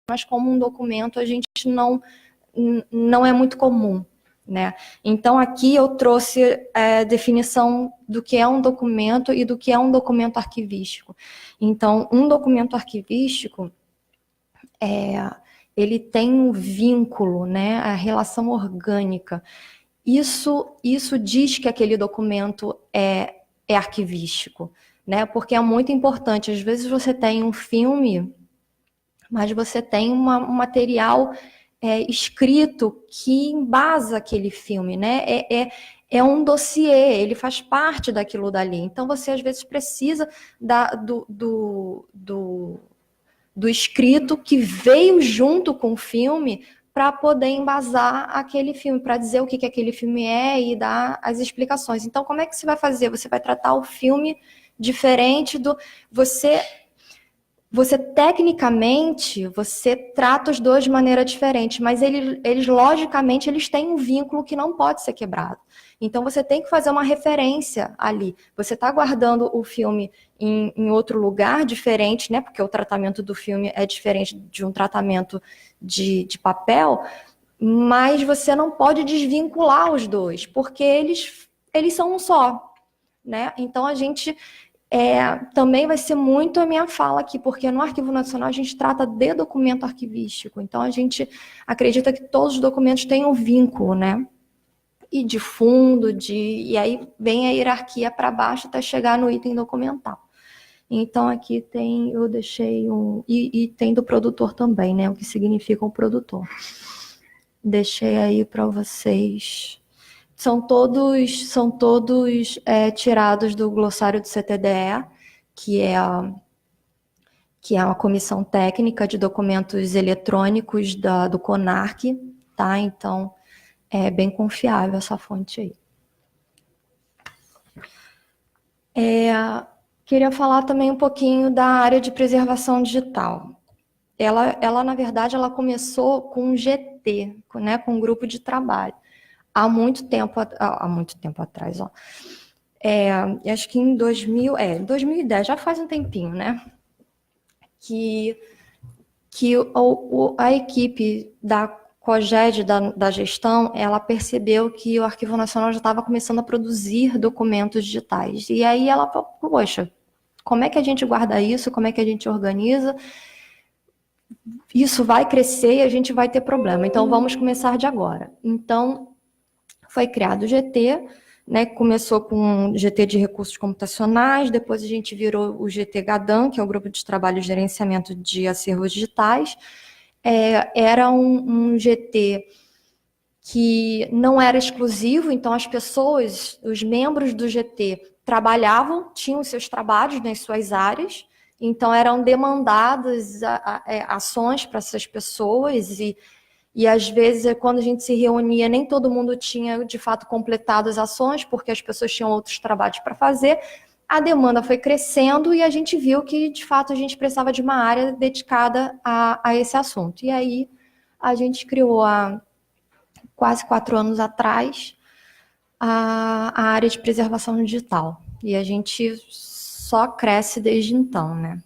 mas como um documento a gente não é muito comum, né? Então, aqui eu trouxe a definição do que é um documento e do que é um documento arquivístico. Então, um documento arquivístico, ele tem um vínculo, né? A relação orgânica. Isso diz que aquele documento é arquivístico, né? Porque é muito importante. Às vezes você tem um filme, mas você tem um material escrito que embasa aquele filme, né? É um dossiê, ele faz parte daquilo dali. Então, você, às vezes, precisa do escrito que veio junto com o filme para poder embasar aquele filme, para dizer o que aquele filme é e dar as explicações. Então, como é que você vai fazer? Você vai tratar o filme diferente do... Você tecnicamente, você trata os dois de maneira diferente, mas eles logicamente, eles têm um vínculo que não pode ser quebrado. Então, você tem que fazer uma referência ali. Você está guardando o filme em outro lugar diferente, né? Porque o tratamento do filme é diferente de um tratamento de papel, mas você não pode desvincular os dois, porque eles são um só, né? Então, a gente... também vai ser muito a minha fala aqui, porque no Arquivo Nacional a gente trata de documento arquivístico, então a gente acredita que todos os documentos têm um vínculo, né? E de fundo, e aí vem a hierarquia para baixo até chegar no item documental. Então aqui tem, eu deixei e tem do produtor também, né? O que significa um produtor. Deixei aí para vocês. São todos tirados do glossário do CTDE, que é a Comissão Técnica de Documentos Eletrônicos do CONARC, tá? Então, é bem confiável essa fonte aí. Queria falar também um pouquinho da área de preservação digital. Ela na verdade, ela começou com um GT, né, com um grupo de trabalho. Há muito tempo atrás, ó. Acho que em 2010, já faz um tempinho, né? Que a equipe da COGED, da gestão, ela percebeu que o Arquivo Nacional já estava começando a produzir documentos digitais. E aí ela falou, poxa, como é que a gente guarda isso? Como é que a gente organiza? Isso vai crescer e a gente vai ter problema. Então, vamos começar de agora. Então, foi criado o GT, né? Começou com o GT de recursos computacionais, depois a gente virou o GT GADAM, que é o Grupo de Trabalho e Gerenciamento de Acervos Digitais. Era um GT que não era exclusivo, então as pessoas, os membros do GT trabalhavam, tinham seus trabalhos nas suas áreas, então eram demandadas ações para essas pessoas e às vezes, quando a gente se reunia, nem todo mundo tinha, de fato, completado as ações, porque as pessoas tinham outros trabalhos para fazer. A demanda foi crescendo e a gente viu que, de fato, a gente precisava de uma área dedicada a esse assunto. E aí, a gente criou, há quase 4 anos atrás, a área de preservação digital. E a gente só cresce desde então, né?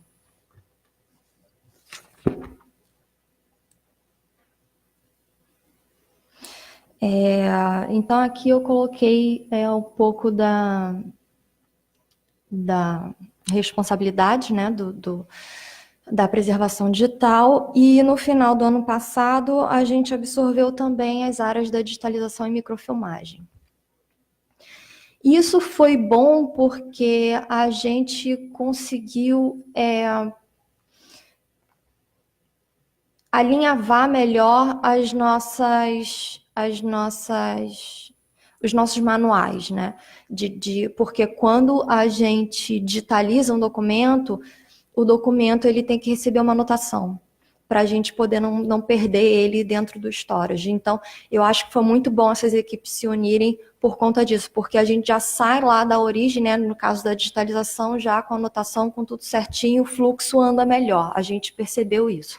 Então, aqui eu coloquei um pouco da responsabilidade, né, da preservação digital, e no final do ano passado a gente absorveu também as áreas da digitalização e microfilmagem. Isso foi bom porque a gente conseguiu alinhavar melhor os nossos manuais, né? Porque quando a gente digitaliza um documento, o documento ele tem que receber uma anotação para a gente poder não perder ele dentro do storage. Então, eu acho que foi muito bom essas equipes se unirem por conta disso, porque a gente já sai lá da origem, né, no caso da digitalização, já com a anotação, com tudo certinho, o fluxo anda melhor. A gente percebeu isso.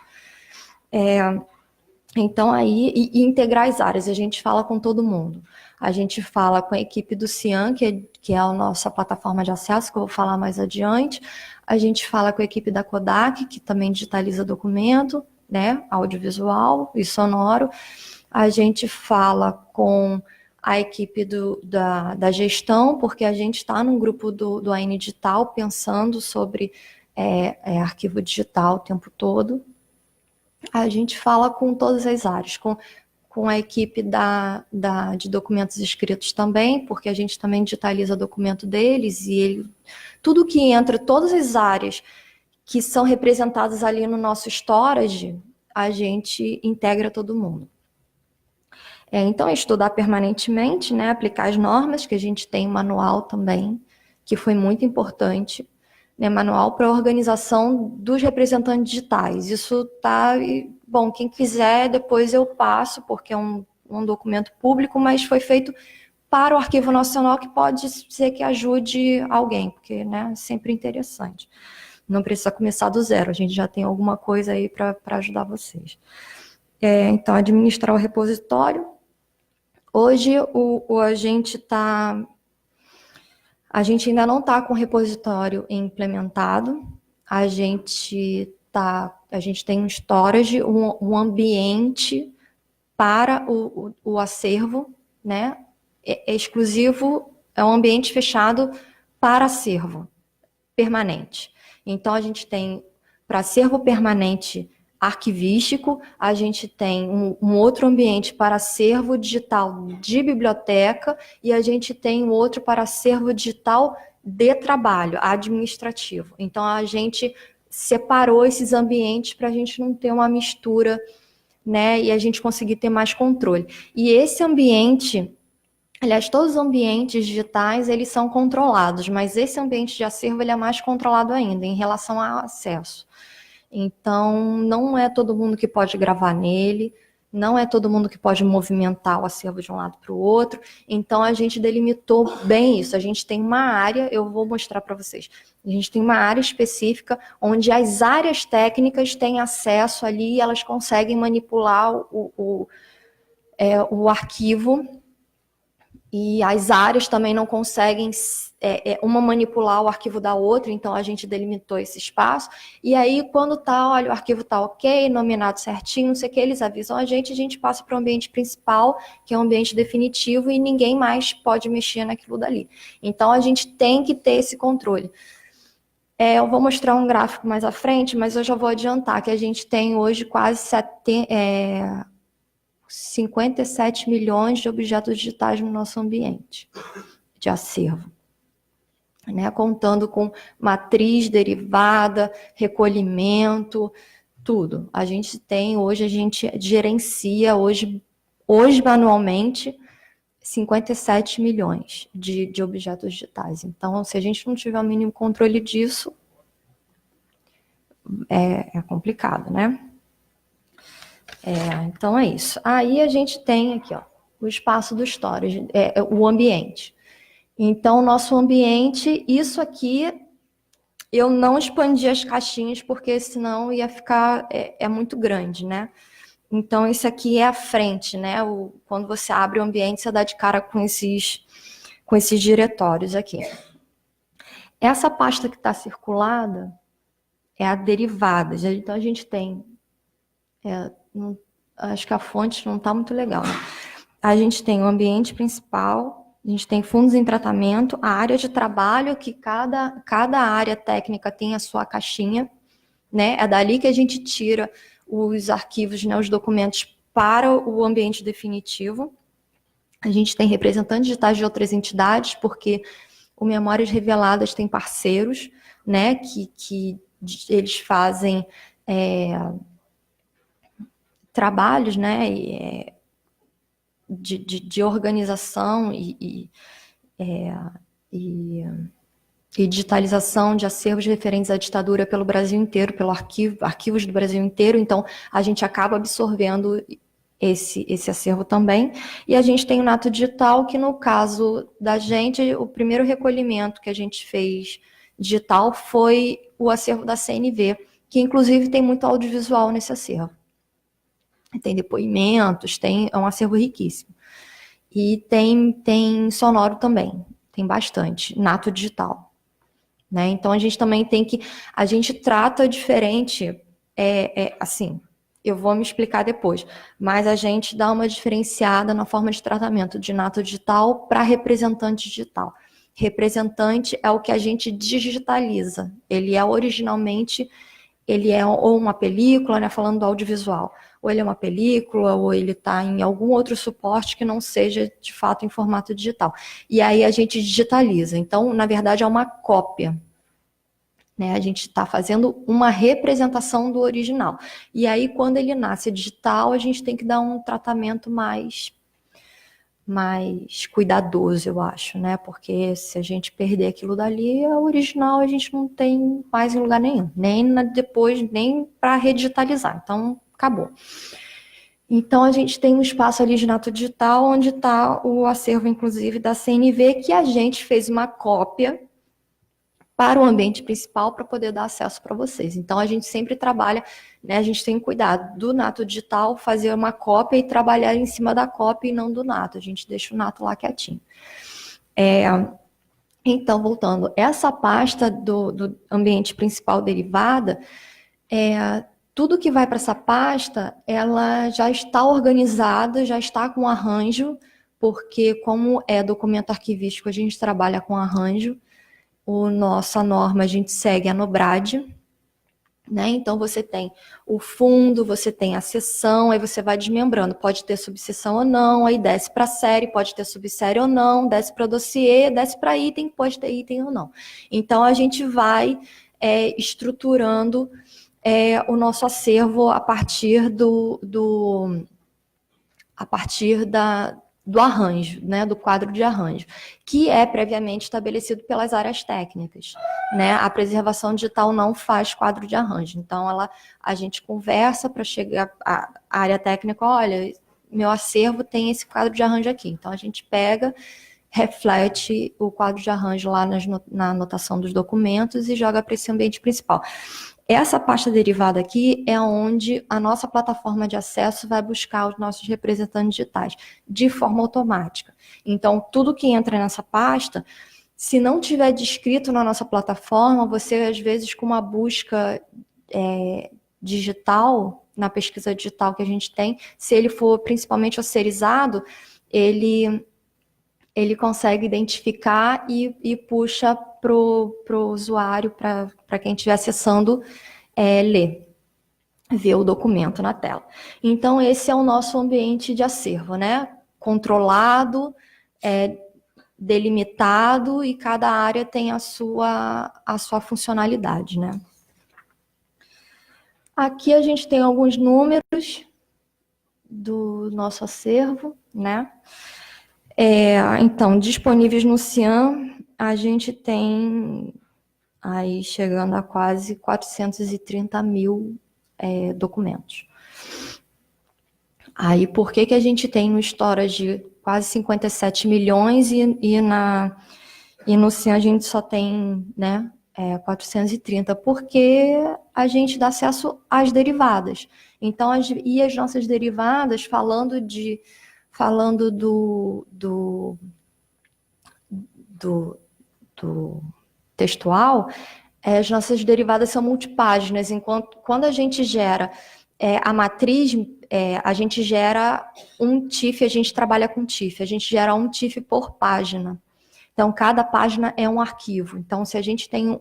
Então, aí, e integrar as áreas, a gente fala com todo mundo. A gente fala com a equipe do CIAN, que é a nossa plataforma de acesso, que eu vou falar mais adiante. A gente fala com a equipe da Kodak, que também digitaliza documento. né, audiovisual e sonoro. A gente fala com a equipe da gestão, porque a gente está num grupo do AN Digital pensando sobre arquivo digital o tempo todo. A gente fala com todas as áreas, com a equipe de documentos escritos também, porque a gente também digitaliza documento deles, e tudo que entra, todas as áreas que são representadas ali no nosso storage, a gente integra todo mundo. Então, é estudar permanentemente, né, aplicar as normas, que a gente tem manual também, que foi muito importante, né, manual para a organização dos representantes digitais. Isso tá, bom, quem quiser, depois eu passo, porque é um documento público, mas foi feito para o Arquivo Nacional, que pode ser que ajude alguém, porque, né, é sempre interessante. Não precisa começar do zero, a gente já tem alguma coisa aí para ajudar vocês. Então, administrar o repositório. Hoje, a gente ainda não está com o repositório implementado, a gente tem um storage, um ambiente para o acervo, né? É exclusivo, é um ambiente fechado para acervo permanente. Então, a gente tem para acervo permanente arquivístico, a gente tem um outro ambiente para acervo digital de biblioteca e a gente tem um outro para acervo digital de trabalho administrativo. Então, a gente separou esses ambientes para a gente não ter uma mistura, né, e a gente conseguir ter mais controle. E esse ambiente, aliás, todos os ambientes digitais, eles são controlados, mas esse ambiente de acervo, ele é mais controlado ainda, em relação ao acesso. Então, não é todo mundo que pode gravar nele, não é todo mundo que pode movimentar o acervo de um lado para o outro, então a gente delimitou bem isso. A gente tem uma área, eu vou mostrar para vocês, a gente tem uma área específica onde as áreas técnicas têm acesso ali e elas conseguem manipular o arquivo, e as áreas também não conseguem uma manipular o arquivo da outra, então a gente delimitou esse espaço, e aí quando olha, o arquivo está ok, nominado certinho, não sei o que, eles avisam a gente passa para o ambiente principal, que é um ambiente definitivo, e ninguém mais pode mexer naquilo dali. Então a gente tem que ter esse controle. Eu vou mostrar um gráfico mais à frente, mas eu já vou adiantar que a gente tem hoje quase 57 milhões de objetos digitais no nosso ambiente de acervo, né? Contando com matriz, derivada, recolhimento, tudo. A gente gerencia hoje manualmente 57 milhões de objetos digitais. Então, se a gente não tiver o mínimo controle disso, é complicado, né? Então é isso. Aí a gente tem aqui, ó, o espaço do storage, o ambiente. Então, o nosso ambiente, isso aqui, eu não expandi as caixinhas, porque senão ia ficar, muito grande, né? Então, isso aqui é a frente, né? Quando você abre o ambiente, você dá de cara com esses diretórios aqui. Essa pasta que está circulada é a derivada. Então, a gente tem... acho que a fonte não está muito legal, né? A gente tem o ambiente principal, a gente tem fundos em tratamento, a área de trabalho, que cada área técnica tem a sua caixinha, né? É dali que a gente tira os arquivos, né, os documentos para o ambiente definitivo. A gente tem representantes digitais de outras entidades, porque o Memórias Reveladas tem parceiros, né, que eles fazem trabalhos, né, de organização e digitalização de acervos referentes à ditadura pelo Brasil inteiro, pelo arquivos do Brasil inteiro. Então, a gente acaba absorvendo esse acervo também. E a gente tem o Nato Digital, que no caso da gente, o primeiro recolhimento que a gente fez digital foi o acervo da CNV, que inclusive tem muito audiovisual nesse acervo. Tem depoimentos, é um acervo riquíssimo. E tem sonoro também, tem bastante, Nato Digital. Né? Então, a gente também a gente trata diferente, assim, Eu vou me explicar depois, mas a gente dá uma diferenciada na forma de tratamento de nato digital para representante digital. Representante é o que a gente digitaliza. Ele é originalmente, ele é ou uma película, né, falando do audiovisual, ou ele é uma película, ou ele está em algum outro suporte que não seja de fato em formato digital. E aí a gente digitaliza. Então, na verdade, é uma cópia. Né? A gente está fazendo uma representação do original. E aí, quando ele nasce digital, a gente tem que dar um tratamento mais cuidadoso, eu acho, né? Porque se a gente perder aquilo dali, a original a gente não tem mais em lugar nenhum, nem depois, nem para redigitalizar. Então, acabou. Então, a gente tem um espaço ali de nato digital, onde está o acervo, inclusive, da CNV, que a gente fez uma cópia para o ambiente principal para poder dar acesso para vocês. Então, a gente sempre trabalha, né, a gente tem cuidado do nato digital, fazer uma cópia e trabalhar em cima da cópia e não do nato. A gente deixa o nato lá quietinho. Então, voltando, essa pasta do ambiente principal derivada, tudo que vai para essa pasta, ela já está organizada, já está com arranjo, porque como é documento arquivístico, a gente trabalha com arranjo. Nossa norma, a gente segue a NOBRAD, né? Então, você tem o fundo, você tem a seção, aí você vai desmembrando. Pode ter subseção ou não, aí desce para série, pode ter subsérie ou não, desce para dossiê, desce para item, pode ter item ou não. Então, a gente vai estruturando o nosso acervo a partir do arranjo, né, do quadro de arranjo, que é previamente estabelecido pelas áreas técnicas, né? A preservação digital não faz quadro de arranjo, então a gente conversa para chegar à área técnica, olha, meu acervo tem esse quadro de arranjo aqui, então a gente pega, reflete o quadro de arranjo lá na anotação dos documentos e joga para esse ambiente principal. Essa pasta derivada aqui é onde a nossa plataforma de acesso vai buscar os nossos representantes digitais, de forma automática. Então, tudo que entra nessa pasta, se não tiver descrito na nossa plataforma, você, às vezes, com uma busca digital, na pesquisa digital que a gente tem, se ele for principalmente osserizado, ele consegue identificar e puxa para o usuário, para quem estiver acessando, ler, ver o documento na tela. Então, esse é o nosso ambiente de acervo, né? Controlado, delimitado, e cada área tem a sua funcionalidade, né? Aqui a gente tem alguns números do nosso acervo, né? Então, disponíveis no Cian, a gente tem aí chegando a quase 430 mil documentos. Aí, por que a gente tem no Storage quase 57 milhões e no Cian a gente só tem, né, 430? Porque a gente dá acesso às derivadas. Então, as nossas derivadas, falando do textual, as nossas derivadas são multipáginas, enquanto quando a gente gera a matriz, a gente gera um TIFF, a gente trabalha com TIFF, a gente gera um TIFF por página. Então, cada página é um arquivo. Então, se a gente tem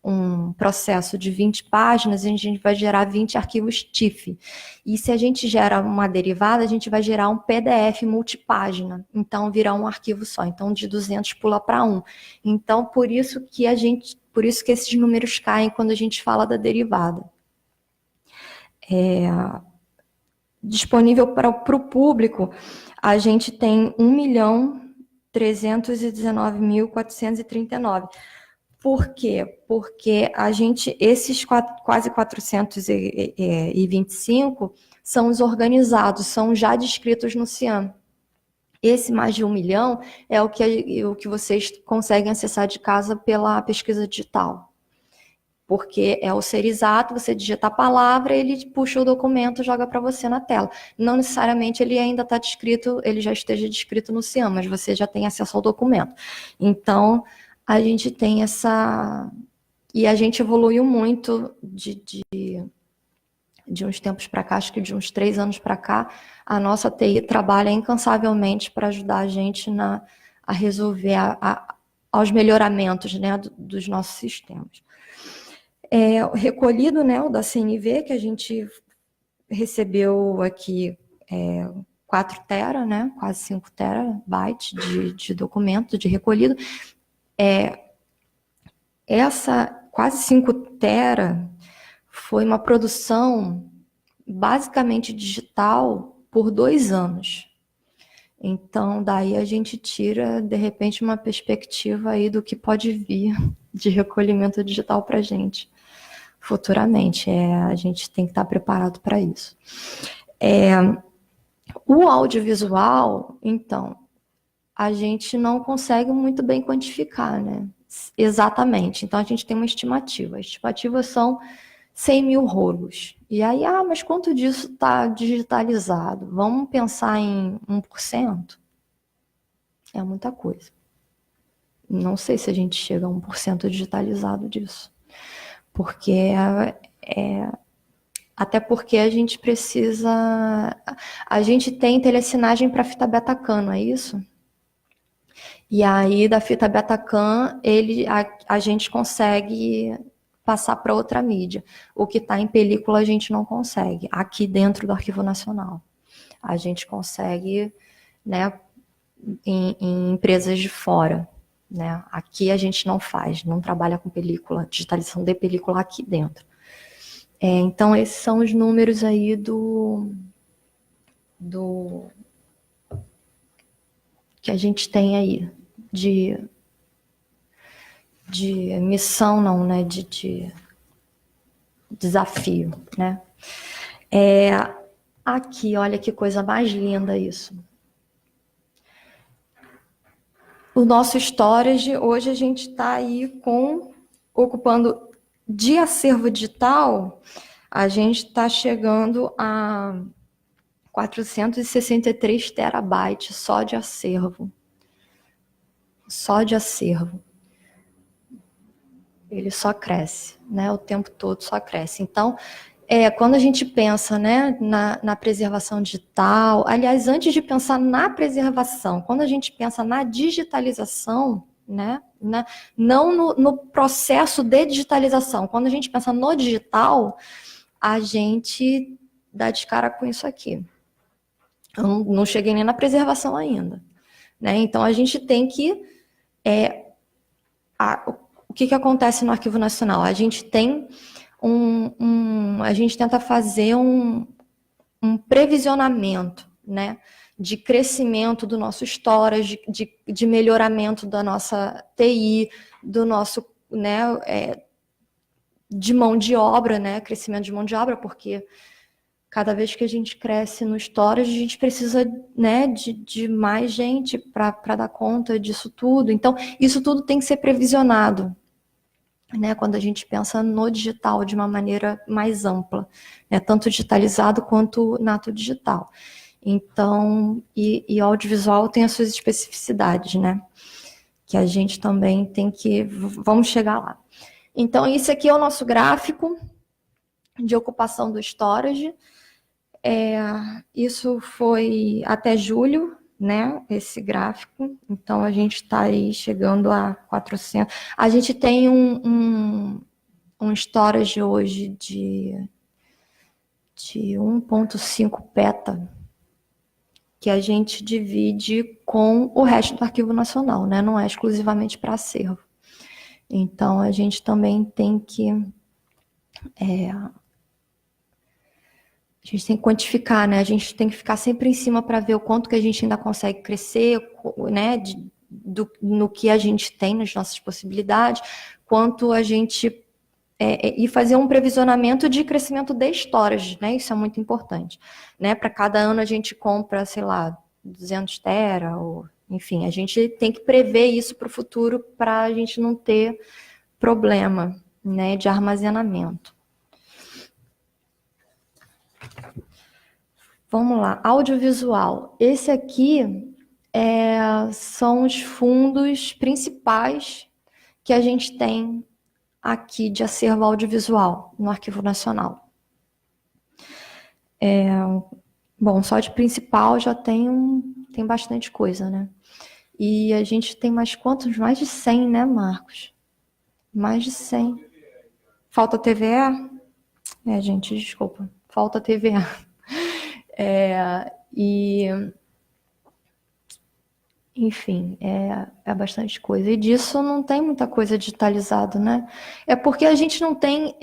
um processo de 20 páginas, a gente vai gerar 20 arquivos TIFF. E se a gente gera uma derivada, a gente vai gerar um PDF multipágina. Então, vira um arquivo só. Então, de 200 pula para 1. Então, por isso que esses números caem quando a gente fala da derivada. Disponível para o público, a gente tem 1.319.439. Por quê? Porque esses quase 425 são os organizados, são já descritos no Cian. Esse mais de 1 milhão é o que vocês conseguem acessar de casa pela pesquisa digital. Porque é o serizado, você digita a palavra, ele puxa o documento e joga para você na tela. Não necessariamente ele ainda está descrito, ele já esteja descrito no Cian, mas você já tem acesso ao documento. Então, a gente tem essa... E a gente evoluiu muito de uns tempos para cá, acho que de uns 3 anos para cá, a nossa TI trabalha incansavelmente para ajudar a gente a resolver aos melhoramentos, né, dos nossos sistemas. Recolhido, né, o da CNV, que a gente recebeu aqui 4 tera, né, quase 5 terabytes de documento de recolhido. Essa quase 5 tera foi uma produção basicamente digital por 2 anos. Então, daí a gente tira, de repente, uma perspectiva aí do que pode vir de recolhimento digital para a gente futuramente. A gente tem que estar preparado para isso. O audiovisual, então, a gente não consegue muito bem quantificar, né? Exatamente. Então, a gente tem uma estimativa. A estimativa são 100 mil rolos. E aí, mas quanto disso está digitalizado? Vamos pensar em 1%? É muita coisa. Não sei se a gente chega a 1% digitalizado disso. Porque até porque a gente precisa... A gente tem telecinagem para fita Betacam, não é isso? E aí, da fita Betacam, a gente consegue passar para outra mídia. O que está em película a gente não consegue, aqui dentro do Arquivo Nacional. A gente consegue, né, em empresas de fora. Né? Aqui a gente não faz, não trabalha com película, digitalização de película aqui dentro. Então, esses são os números aí que a gente tem aí de missão, não, né? De desafio, né? Aqui, olha que coisa mais linda isso. O nosso storage, hoje a gente está aí ocupando de acervo digital, a gente está chegando a 463 terabytes só de acervo. Só de acervo. Ele só cresce, né? O tempo todo só cresce. Então, quando a gente pensa, né, na preservação digital, aliás, antes de pensar na preservação, quando a gente pensa na digitalização, né, não no processo de digitalização, quando a gente pensa no digital, a gente dá de cara com isso aqui. Eu não cheguei nem na preservação ainda. Né? Então, a gente tem que... o que acontece no Arquivo Nacional? A gente tem a gente tenta fazer um previsionamento, né, de crescimento do nosso storage, de melhoramento da nossa TI, do nosso, né, de mão de obra, né, crescimento de mão de obra, porque cada vez que a gente cresce no storage, a gente precisa, né, de mais gente para dar conta disso tudo. Então, isso tudo tem que ser previsionado, né, quando a gente pensa no digital de uma maneira mais ampla, né, tanto digitalizado quanto nato digital. Então, e o audiovisual tem as suas especificidades, né, que a gente também tem que... Vamos chegar lá. Então, isso aqui é o nosso gráfico de ocupação do storage. Isso foi até julho, né, esse gráfico. Então, a gente está aí chegando a 400. A gente tem um storage hoje de 1,5 peta, que a gente divide com o resto do Arquivo Nacional, né? Não é exclusivamente para acervo. Então, a gente também tem que... a gente tem que quantificar, né? A gente tem que ficar sempre em cima para ver o quanto que a gente ainda consegue crescer, né? No que a gente tem, nas nossas possibilidades, quanto a gente... e fazer um previsionamento de crescimento de storage, né? Isso é muito importante, né? Para cada ano a gente compra, sei lá, 200 tera, ou, enfim, a gente tem que prever isso para o futuro para a gente não ter problema, né, de armazenamento. Vamos lá, audiovisual. Esse aqui são os fundos principais que a gente tem aqui de acervo audiovisual no Arquivo Nacional. Bom, só de principal já tem bastante coisa, né? E a gente tem mais quantos? Mais de 100, né, Marcos? Mais de 100. Falta TVE? Gente, desculpa. Falta TVE. E, enfim, é bastante coisa. E disso não tem muita coisa digitalizado, né? É porque a gente não tem...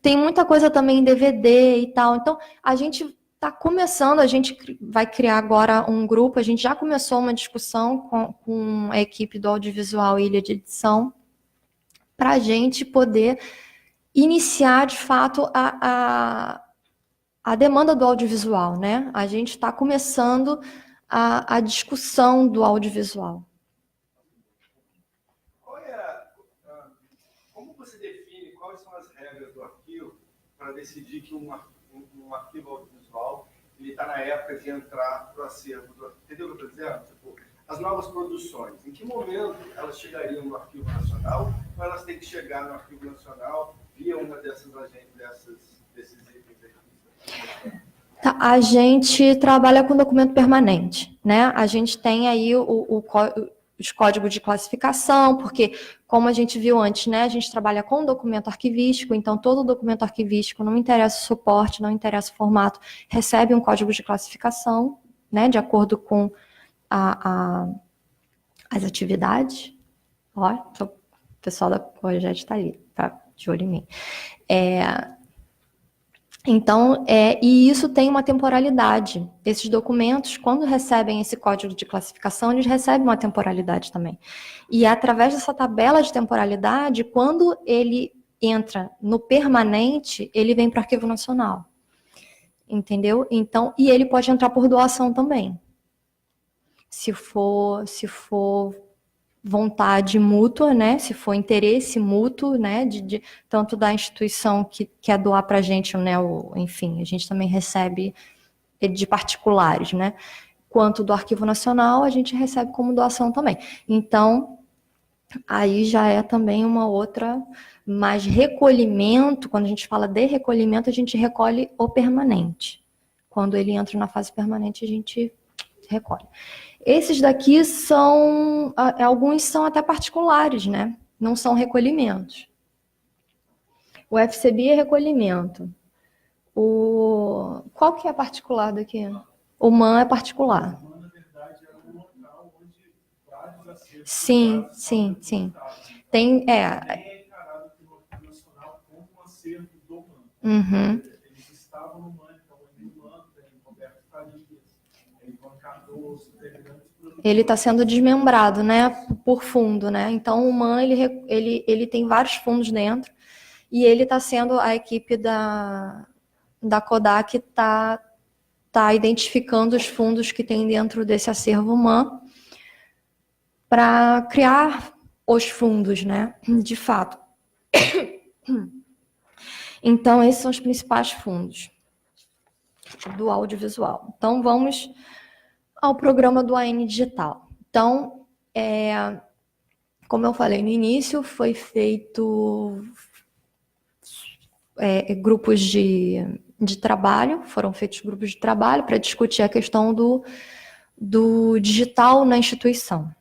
tem muita coisa também em DVD e tal. Então, a gente está começando, a gente vai criar agora um grupo, a gente já começou uma discussão com a equipe do Audiovisual Ilha de Edição, para a gente poder iniciar, de fato, a demanda do audiovisual, né? A gente está começando a discussão do audiovisual. Como você define quais são as regras do arquivo para decidir que um arquivo audiovisual ele está na época de entrar para o acervo do arquivo? Entendeu o que eu estou dizendo? Tipo, as novas produções, em que momento elas chegariam no Arquivo Nacional ou elas têm que chegar no Arquivo Nacional via uma dessas agências, desses itens aqui? Tá, a gente trabalha com documento permanente, né? A gente tem aí os códigos de classificação, porque, como a gente viu antes, né, a gente trabalha com documento arquivístico, então todo documento arquivístico, não interessa o suporte, não interessa o formato, recebe um código de classificação, né, de acordo com as atividades. Ó, o pessoal da Projeto está ali, tá de olho em mim. Então, e isso tem uma temporalidade. Esses documentos, quando recebem esse código de classificação, eles recebem uma temporalidade também. E através dessa tabela de temporalidade, quando ele entra no permanente, ele vem para o Arquivo Nacional. Entendeu? Então, e ele pode entrar por doação também. Se for vontade mútua, né? Se for interesse mútuo, né? Tanto da instituição que quer doar para a gente, né? Enfim, a gente também recebe de particulares, né? Quanto do Arquivo Nacional, a gente recebe como doação também. Então, aí já é também uma outra, mas recolhimento, quando a gente fala de recolhimento, a gente recolhe o permanente. Quando ele entra na fase permanente, a gente recolhe. Esses daqui alguns são até particulares, né? Não são recolhimentos. O FCB é recolhimento. Qual que é particular daqui? O MAN é particular. O MAN, na verdade, é um local onde vários acervos... Sim. Tem, é encarado pelo Arquivo Nacional como um acervo do MAN. Uhum. Eles estavam no MAN, então o MAN tem Roberto Farias, Ivan Cardoso, ele está sendo desmembrado, né, por fundo, né? Então o MAN ele tem vários fundos dentro e ele está sendo a equipe da Kodak está identificando os fundos que tem dentro desse acervo MAN para criar os fundos, né? De fato. Então esses são os principais fundos do audiovisual. Então vamos ao programa do AN Digital. Então, como eu falei no início, foi feito grupos de trabalho, foram feitos grupos de trabalho para discutir a questão do digital na instituição.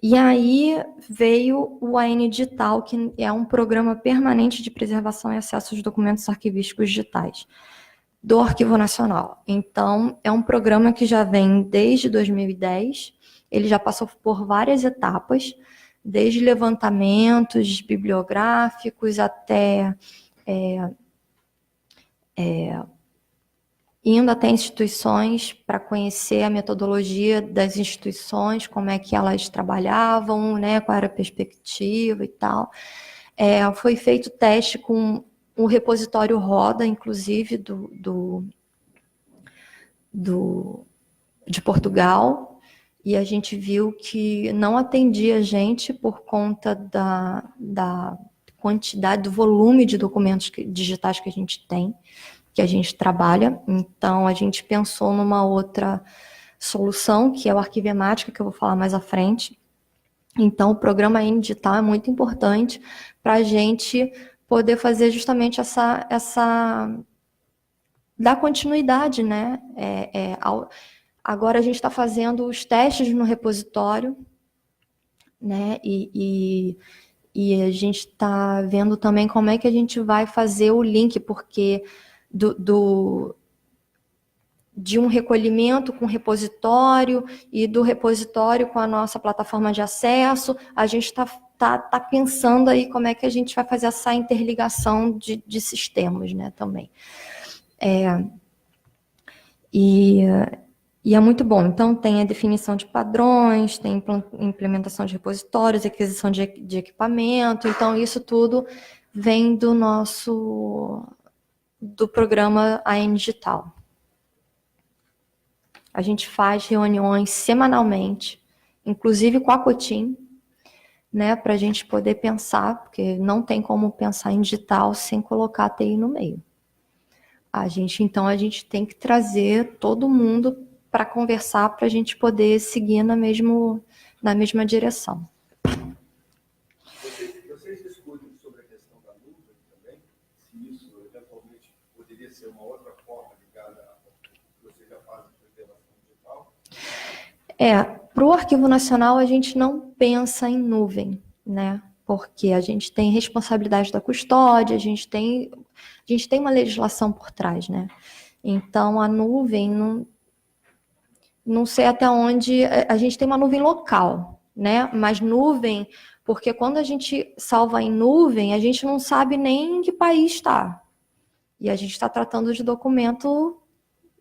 E aí veio o AN Digital, que é um programa permanente de preservação e acesso aos documentos arquivísticos digitais do Arquivo Nacional. Então, é um programa que já vem desde 2010, ele já passou por várias etapas, desde levantamentos bibliográficos até indo até instituições para conhecer a metodologia das instituições, como é que elas trabalhavam, né, qual era a perspectiva e tal. Foi feito teste com o repositório Roda, inclusive, de Portugal, e a gente viu que não atendia a gente por conta da quantidade, do volume de documentos digitais que a gente tem, que a gente trabalha. Então, a gente pensou numa outra solução, que é o Arquivemática, que eu vou falar mais à frente. Então, o programa AN Digital é muito importante para a gente poder fazer justamente essa dar continuidade, né? Agora a gente está fazendo os testes no repositório, né? E a gente está vendo também como é que a gente vai fazer o link, porque de um recolhimento com repositório e do repositório com a nossa plataforma de acesso, a gente está pensando aí como é que a gente vai fazer essa interligação de sistemas, né, também. E é muito bom. Então, tem a definição de padrões, tem implementação de repositórios, aquisição de equipamento. Então, isso tudo vem do programa AN Digital. A gente faz reuniões semanalmente, inclusive com a Cotim, né, para a gente poder pensar, porque não tem como pensar em digital sem colocar a TI no meio. Então, a gente tem que trazer todo mundo para conversar, para a gente poder seguir na mesma direção. Vocês discutem sobre a questão da nuvem também? Se isso, eventualmente, poderia ser uma outra forma ligada ao que vocês já fazem de preservação digital? Para o Arquivo Nacional, a gente não pensa em nuvem, né? Porque a gente tem responsabilidade da custódia, a gente tem uma legislação por trás, né? Então, a nuvem, não sei até onde... A gente tem uma nuvem local, né? Mas nuvem, porque quando a gente salva em nuvem, a gente não sabe nem em que país está. E a gente está tratando de documento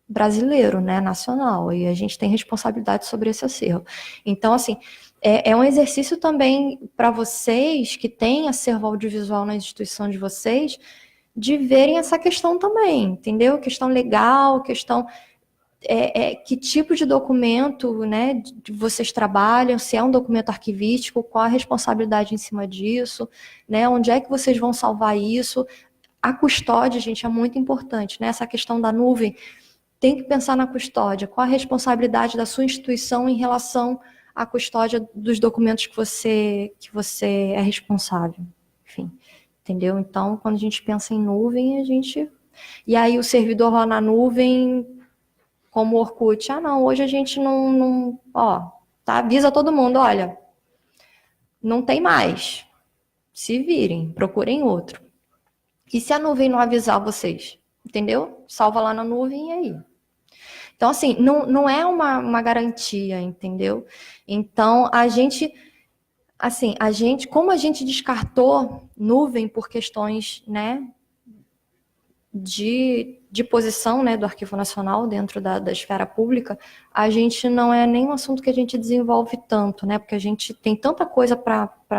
brasileiro, né? Nacional. E a gente tem responsabilidade sobre esse acervo. Então, assim... É um exercício também para vocês que têm acervo audiovisual na instituição de vocês, de verem essa questão também, entendeu? Questão legal, questão... que tipo de documento, né, vocês trabalham, se é um documento arquivístico, qual a responsabilidade em cima disso, né? Onde é que vocês vão salvar isso? A custódia, gente, é muito importante, né? Essa questão da nuvem, tem que pensar na custódia. Qual a responsabilidade da sua instituição em relação à custódia dos documentos que você é responsável? Enfim, entendeu? Então, quando a gente pensa em nuvem, E aí o servidor lá na nuvem, como o Orkut, não, hoje a gente não avisa todo mundo, olha, não tem mais. Se virem, procurem outro. E se a nuvem não avisar vocês? Entendeu? Salva lá na nuvem e aí. Então, assim, não é uma garantia, entendeu? Então, como a gente descartou nuvem por questões, né, de posição, né, do Arquivo Nacional dentro da esfera pública, a gente não é nem um assunto que a gente desenvolve tanto, né, porque a gente tem tanta coisa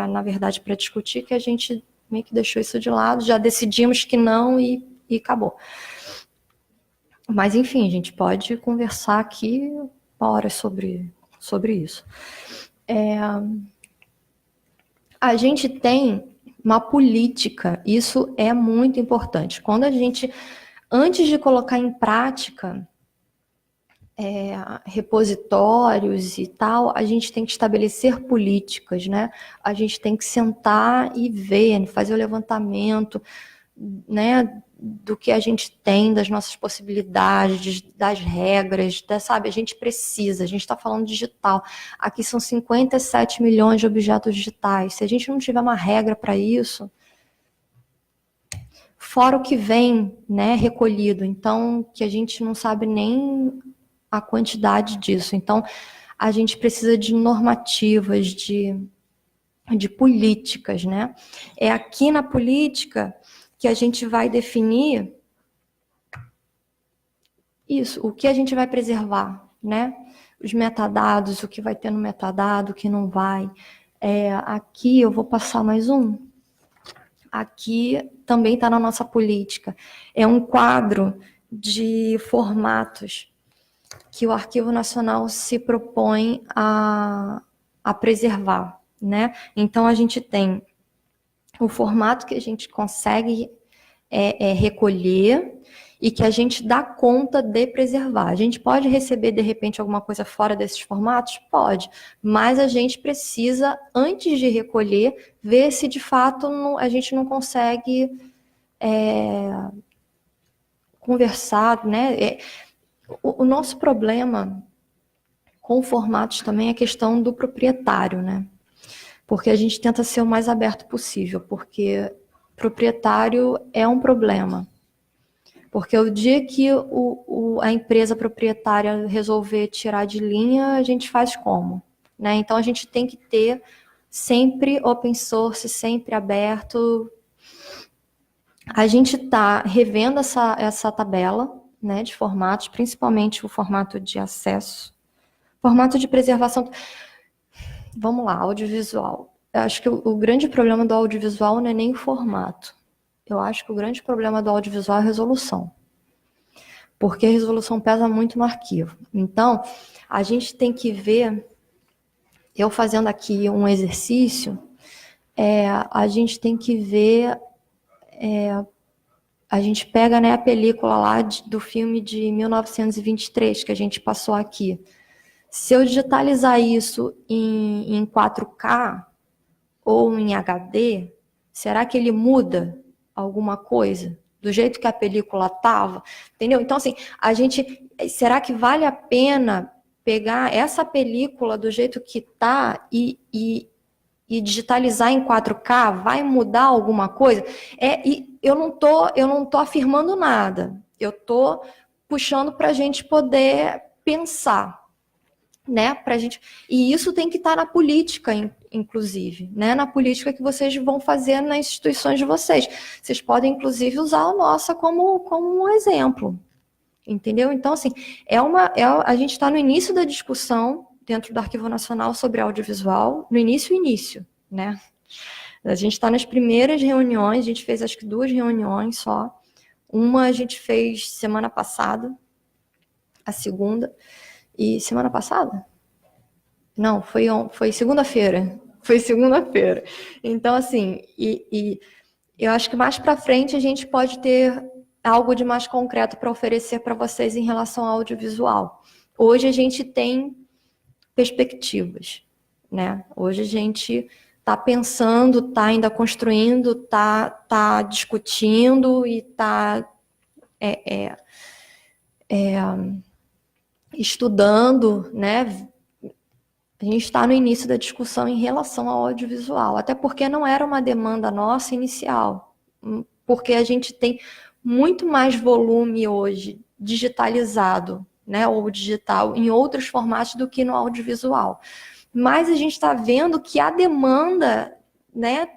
na verdade, para discutir, que a gente meio que deixou isso de lado, já decidimos que não e acabou. Mas, enfim, a gente pode conversar aqui horas sobre isso. A gente tem uma política, isso é muito importante. Quando a gente, antes de colocar em prática repositórios e tal, a gente tem que estabelecer políticas, né? A gente tem que sentar e ver, fazer o levantamento, né, do que a gente tem, das nossas possibilidades, das regras, sabe? A gente está falando digital. Aqui são 57 milhões de objetos digitais. Se a gente não tiver uma regra para isso, fora o que vem, né, recolhido, então, que a gente não sabe nem a quantidade disso. Então, a gente precisa de normativas, de políticas, né? É aqui na política que a gente vai definir isso, o que a gente vai preservar, né? Os metadados, o que vai ter no metadado, o que não vai. Aqui eu vou passar mais um. Aqui também está na nossa política. É um quadro de formatos que o Arquivo Nacional se propõe a preservar, né? Então, a gente tem o formato que a gente consegue recolher e que a gente dá conta de preservar. A gente pode receber, de repente, alguma coisa fora desses formatos? Pode, mas a gente precisa, antes de recolher, ver se de fato a gente não consegue, conversado, né? O nosso problema com formatos também é a questão do proprietário, né? Porque a gente tenta ser o mais aberto possível, porque proprietário é um problema. Porque o dia que a empresa proprietária resolver tirar de linha, a gente faz como? Né? Então, a gente tem que ter sempre open source, sempre aberto. A gente está revendo essa tabela, né, de formatos, principalmente o formato de acesso. Formato de preservação. Vamos lá, audiovisual. Eu acho que o grande problema do audiovisual não é nem o formato. Eu acho que o grande problema do audiovisual é a resolução. Porque a resolução pesa muito no arquivo. Então, a gente tem que ver, eu fazendo aqui um exercício, a gente tem que ver, a gente pega, né, a película lá do filme de 1923, que a gente passou aqui. Se eu digitalizar isso em 4K ou em HD, será que ele muda alguma coisa? Do jeito que a película estava, entendeu? Então, assim, será que vale a pena pegar essa película do jeito que está e digitalizar em 4K? Vai mudar alguma coisa? E eu não tô afirmando nada. Eu tô puxando para a gente poder pensar, né? E isso tem que estar na política, inclusive, né? Na política que vocês vão fazer nas instituições de vocês. Vocês podem, inclusive, usar a nossa como um exemplo, entendeu? Então, assim, a gente está no início da discussão dentro do Arquivo Nacional sobre audiovisual, no início, né? A gente está nas primeiras reuniões, a gente fez acho que 2 reuniões só. Uma a gente fez semana passada, a segunda. E semana passada? Não, foi segunda-feira. Foi segunda-feira. Então, assim, eu acho que mais para frente a gente pode ter algo de mais concreto para oferecer para vocês em relação ao audiovisual. Hoje a gente tem perspectivas, né? Hoje a gente está pensando, está ainda construindo, está discutindo e está estudando, né? A gente está no início da discussão em relação ao audiovisual, até porque não era uma demanda nossa inicial, porque a gente tem muito mais volume hoje digitalizado, né, ou digital, em outros formatos do que no audiovisual. Mas a gente está vendo que a demanda, né,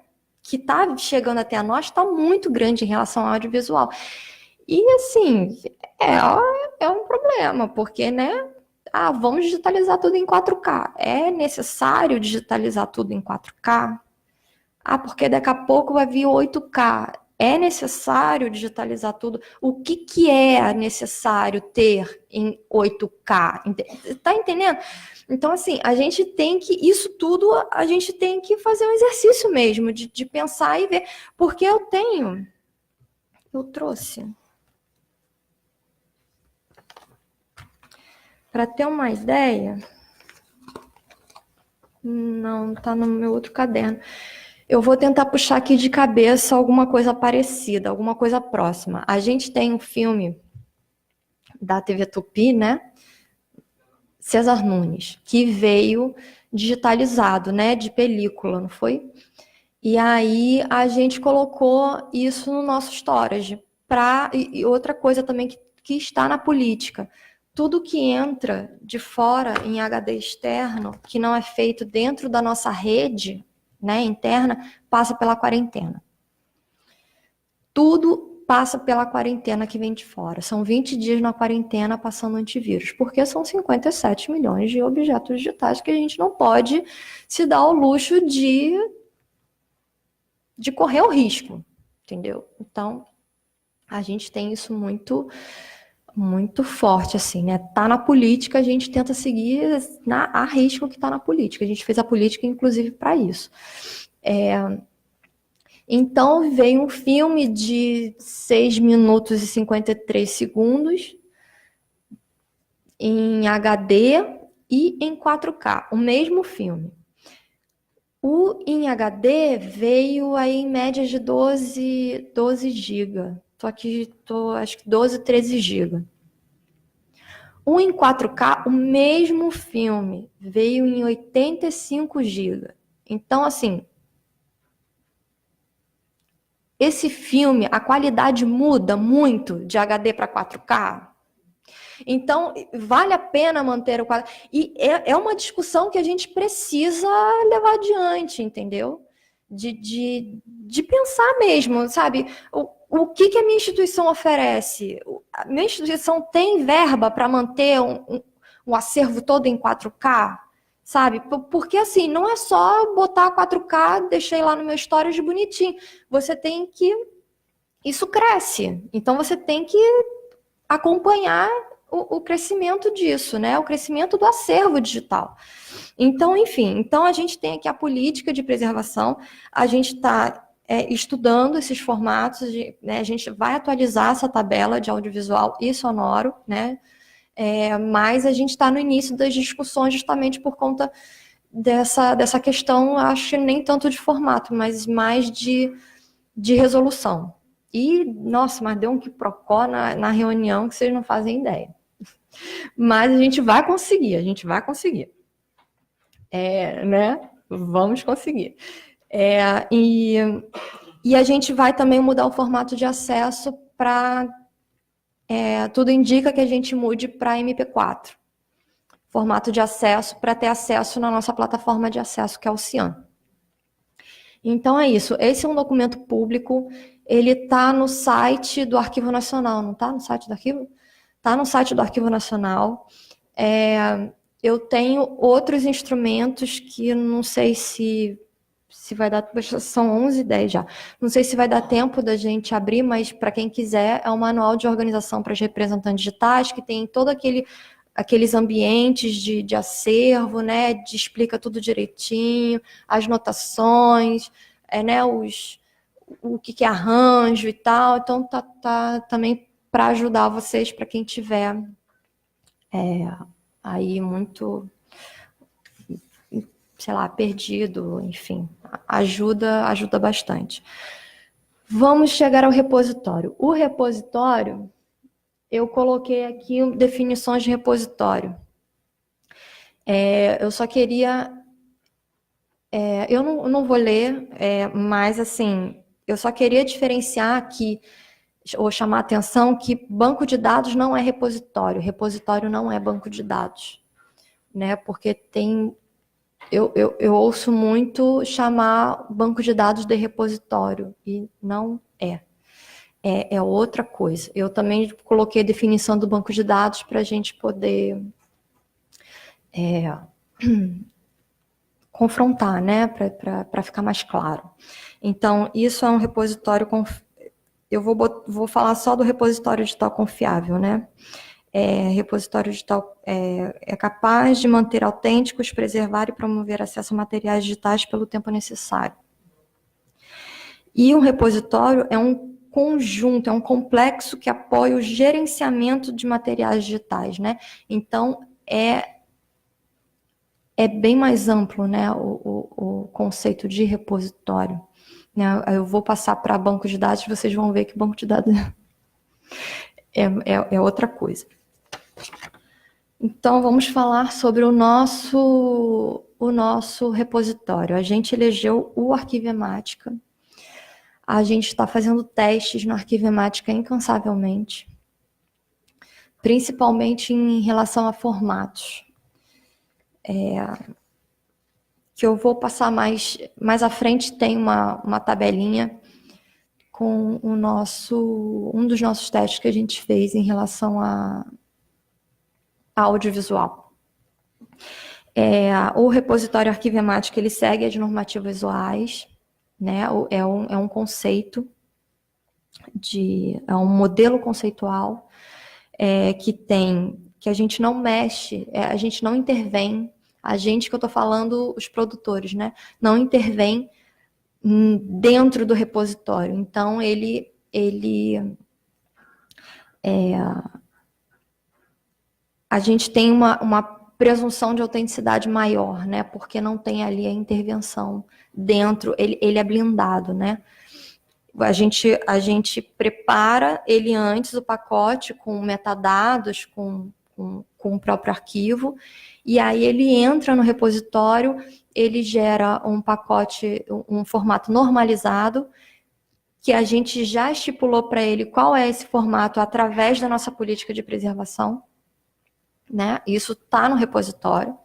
que está chegando até a nós está muito grande em relação ao audiovisual. E, assim, é um problema, porque, né, vamos digitalizar tudo em 4K. É necessário digitalizar tudo em 4K? Porque daqui a pouco vai vir 8K. É necessário digitalizar tudo? O que é necessário ter em 8K? Tá entendendo? Então, assim, isso tudo, a gente tem que fazer um exercício mesmo, de pensar e ver. Porque eu trouxe... Para ter uma ideia, não, está no meu outro caderno. Eu vou tentar puxar aqui de cabeça alguma coisa parecida, alguma coisa próxima. A gente tem um filme da TV Tupi, né? César Nunes, que veio digitalizado, né? De película, não foi? E aí a gente colocou isso no nosso storage. E outra coisa também que está na política. Tudo que entra de fora em HD externo, que não é feito dentro da nossa rede, né, interna, passa pela quarentena. Tudo passa pela quarentena que vem de fora. São 20 dias na quarentena passando antivírus, porque são 57 milhões de objetos digitais que a gente não pode se dar ao luxo de correr o risco, entendeu? Então, a gente tem isso muito forte, assim, né? Tá na política, a gente tenta seguir a risco que tá na política. A gente fez a política, inclusive, para isso. Então, veio um filme de 6 minutos e 53 segundos em HD e em 4K, o mesmo filme. O em HD veio aí em média de 12 GB. tô aqui, acho que 12, 13 GB. Um em 4K, o mesmo filme, veio em 85 GB. Então, assim, esse filme, a qualidade muda muito de HD para 4K. Então, vale a pena manter o quadro. E é uma discussão que a gente precisa levar adiante, entendeu? De pensar mesmo, sabe? O que a minha instituição oferece? A minha instituição tem verba para manter um acervo todo em 4K? Sabe? Porque, assim, não é só botar 4K, deixei lá no meu storage bonitinho. Você tem que... Isso cresce. Então, você tem que acompanhar o crescimento disso, né? O crescimento do acervo digital. Então, enfim, então a gente tem aqui a política de preservação, a gente está estudando esses formatos, né? A gente vai atualizar essa tabela de audiovisual e sonoro, né? Mas a gente está no início das discussões justamente por conta dessa questão, acho que nem tanto de formato, mas mais de resolução. E, nossa, mas deu um quiprocó na reunião que vocês não fazem ideia. Mas a gente vai conseguir, né? Vamos conseguir. E a gente vai também mudar o formato de acesso para... tudo indica que a gente mude para MP4. Formato de acesso para ter acesso na nossa plataforma de acesso, que é o Cian. Então é isso. Esse é um documento público, ele está no site do Arquivo Nacional, não está no site do arquivo? Está no site do Arquivo Nacional. Eu tenho outros instrumentos que não sei se vai dar... São 11h10 já. Não sei se vai dar tempo da gente abrir, mas para quem quiser, é um manual de organização para os representantes digitais, que tem todo aqueles ambientes de acervo, né? Explica tudo direitinho, as notações, né? O que é arranjo e tal. Então, tá também para ajudar vocês, para quem tiver aí muito, sei lá, perdido, enfim, ajuda bastante. Vamos chegar ao repositório. O repositório, eu coloquei aqui definições de repositório. Eu só queria... eu não vou ler, mas, assim, eu só queria diferenciar aqui, ou chamar a atenção, que banco de dados não é repositório não é banco de dados, né? Porque tem... Eu ouço muito chamar banco de dados de repositório, e não é. É outra coisa. Eu também coloquei a definição do banco de dados para a gente poder confrontar, né? Para ficar mais claro. Então, isso é um repositório... Eu vou falar só do repositório digital confiável, né? Repositório digital é capaz de manter autênticos, preservar e promover acesso a materiais digitais pelo tempo necessário. E um repositório é um conjunto, é um complexo que apoia o gerenciamento de materiais digitais, né? Então, é bem mais amplo, né, o conceito de repositório. Eu vou passar para banco de dados, vocês vão ver que banco de dados é outra coisa. Então, vamos falar sobre o nosso repositório. A gente elegeu o Arquivemática. A gente está fazendo testes no Arquivemática incansavelmente, principalmente em relação a formatos. Que eu vou passar mais à frente, tem uma tabelinha com um dos nossos testes que a gente fez em relação a audiovisual. O repositório Arquivemática, ele segue as normativas OAS, né? É um conceito, é um modelo conceitual que a gente não mexe, a gente não intervém, a gente que eu estou falando, os produtores, né? Não intervém dentro do repositório. Então, a gente tem uma presunção de autenticidade maior, né? Porque não tem ali a intervenção dentro, ele é blindado, né? a gente prepara ele antes, o pacote, com metadados, com o próprio arquivo, e aí ele entra no repositório, ele gera um pacote, um formato normalizado, que a gente já estipulou para ele qual é esse formato através da nossa política de preservação, né? Isso está no repositório.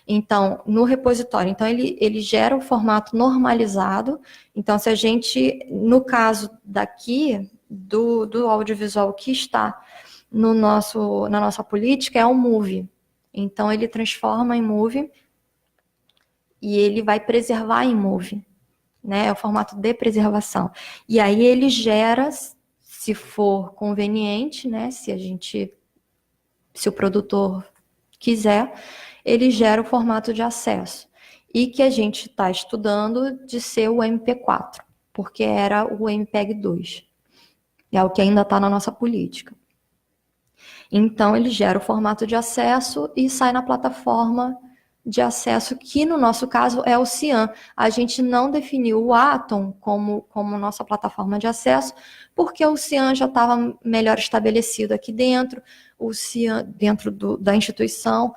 Então, no repositório, então ele gera o formato normalizado. Então, se a gente, no caso daqui, do audiovisual que está na nossa política, é o MOVE. Então, ele transforma em MOVE e ele vai preservar em MOVE, né? É o formato de preservação. E aí ele gera, se for conveniente, né? Se o produtor quiser, ele gera o formato de acesso. E que a gente está estudando de ser o MP4, porque era o MPEG 2. É o que ainda está na nossa política. Então, ele gera o formato de acesso e sai na plataforma de acesso, que no nosso caso é o Cian. A gente não definiu o Atom como nossa plataforma de acesso, porque o Cian já estava melhor estabelecido aqui dentro, o Cian dentro da instituição.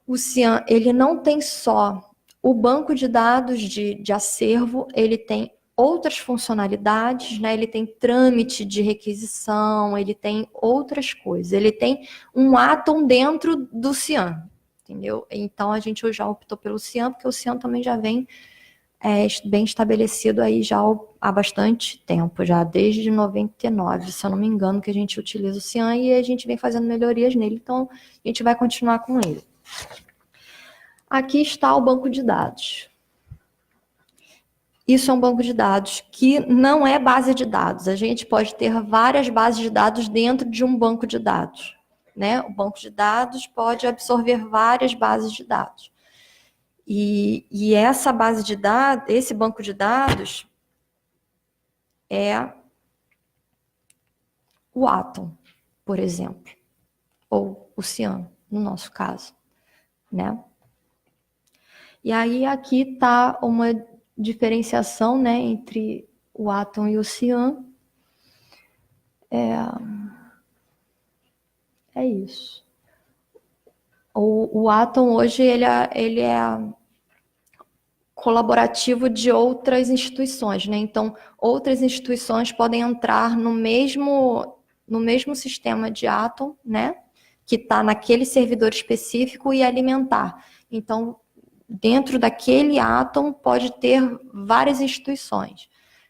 O Cian, ele não tem só o banco de dados de acervo, ele tem outras funcionalidades, né? Ele tem trâmite de requisição, ele tem outras coisas. Ele tem um Atom dentro do Cian, entendeu? Então, a gente já optou pelo Cian, porque o Cian também já vem bem estabelecido aí já há bastante tempo, já desde 99, se eu não me engano, que a gente utiliza o Cian e a gente vem fazendo melhorias nele, então a gente vai continuar com ele. Aqui está o banco de dados. Isso é um banco de dados que não é base de dados. A gente pode ter várias bases de dados dentro de um banco de dados, né? O banco de dados pode absorver várias bases de dados. E essa base de dados, esse banco de dados é o Atom, por exemplo, ou o Cian, no nosso caso, né? E aí aqui está uma diferenciação, né, entre o Atom e o Cian. É isso. O Atom hoje ele é colaborativo de outras instituições, né? Então, outras instituições podem entrar no mesmo sistema de Atom, né? Que está naquele servidor específico e alimentar. Então, dentro daquele Atom pode ter várias instituições,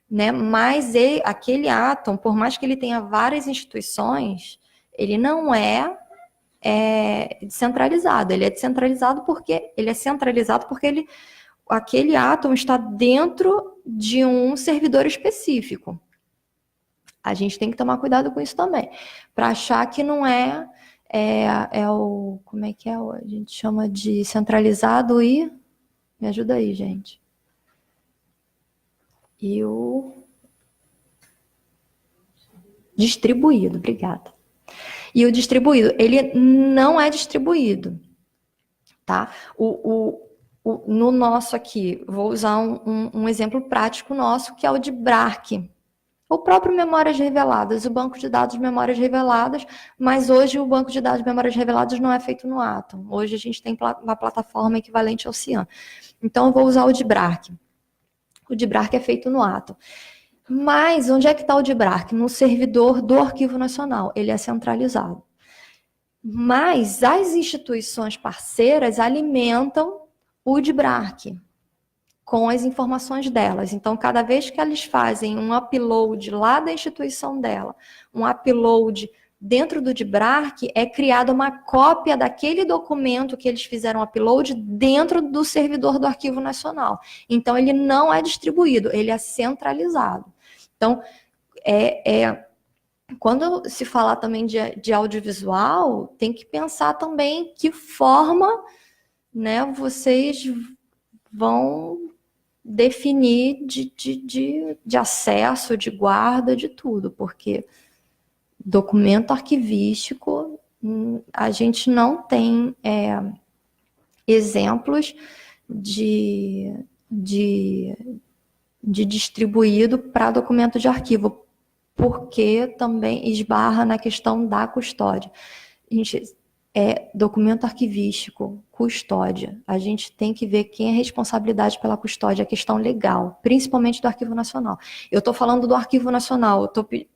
né? Mas aquele Atom, por mais que ele tenha várias instituições, ele não é descentralizado. Ele é descentralizado porque aquele Atom está dentro de um servidor específico. A gente tem que tomar cuidado com isso também, para achar que não como é que é? A gente chama de centralizado e... Me ajuda aí, gente. E o distribuído, obrigada. E o distribuído, ele não é distribuído, tá? No nosso aqui, vou usar um exemplo prático nosso, que é o de BRAC. O próprio Memórias Reveladas, o banco de dados de Memórias Reveladas, mas hoje o banco de dados de Memórias Reveladas não é feito no Atom. Hoje a gente tem uma plataforma equivalente ao Cian. Então, eu vou usar o de BRAC. O de BRAC é feito no Atom. Mas onde é que está o de BRAC? No servidor do Arquivo Nacional. Ele é centralizado. Mas as instituições parceiras alimentam o de BRAC com as informações delas. Então, cada vez que eles fazem um upload lá da instituição dela, um upload dentro do DBRAC, é criada uma cópia daquele documento que eles fizeram upload dentro do servidor do Arquivo Nacional. Então, ele não é distribuído, ele é centralizado. Então, quando se falar também de audiovisual, tem que pensar também que forma, né, vocês vão definir de acesso, de guarda, de tudo, porque documento arquivístico, a gente não tem exemplos de de distribuído para documento de arquivo, porque também esbarra na questão da custódia. Gente, documento arquivístico, custódia. A gente tem que ver quem é responsabilidade pela custódia, a questão legal, principalmente do Arquivo Nacional. Eu estou falando do Arquivo Nacional,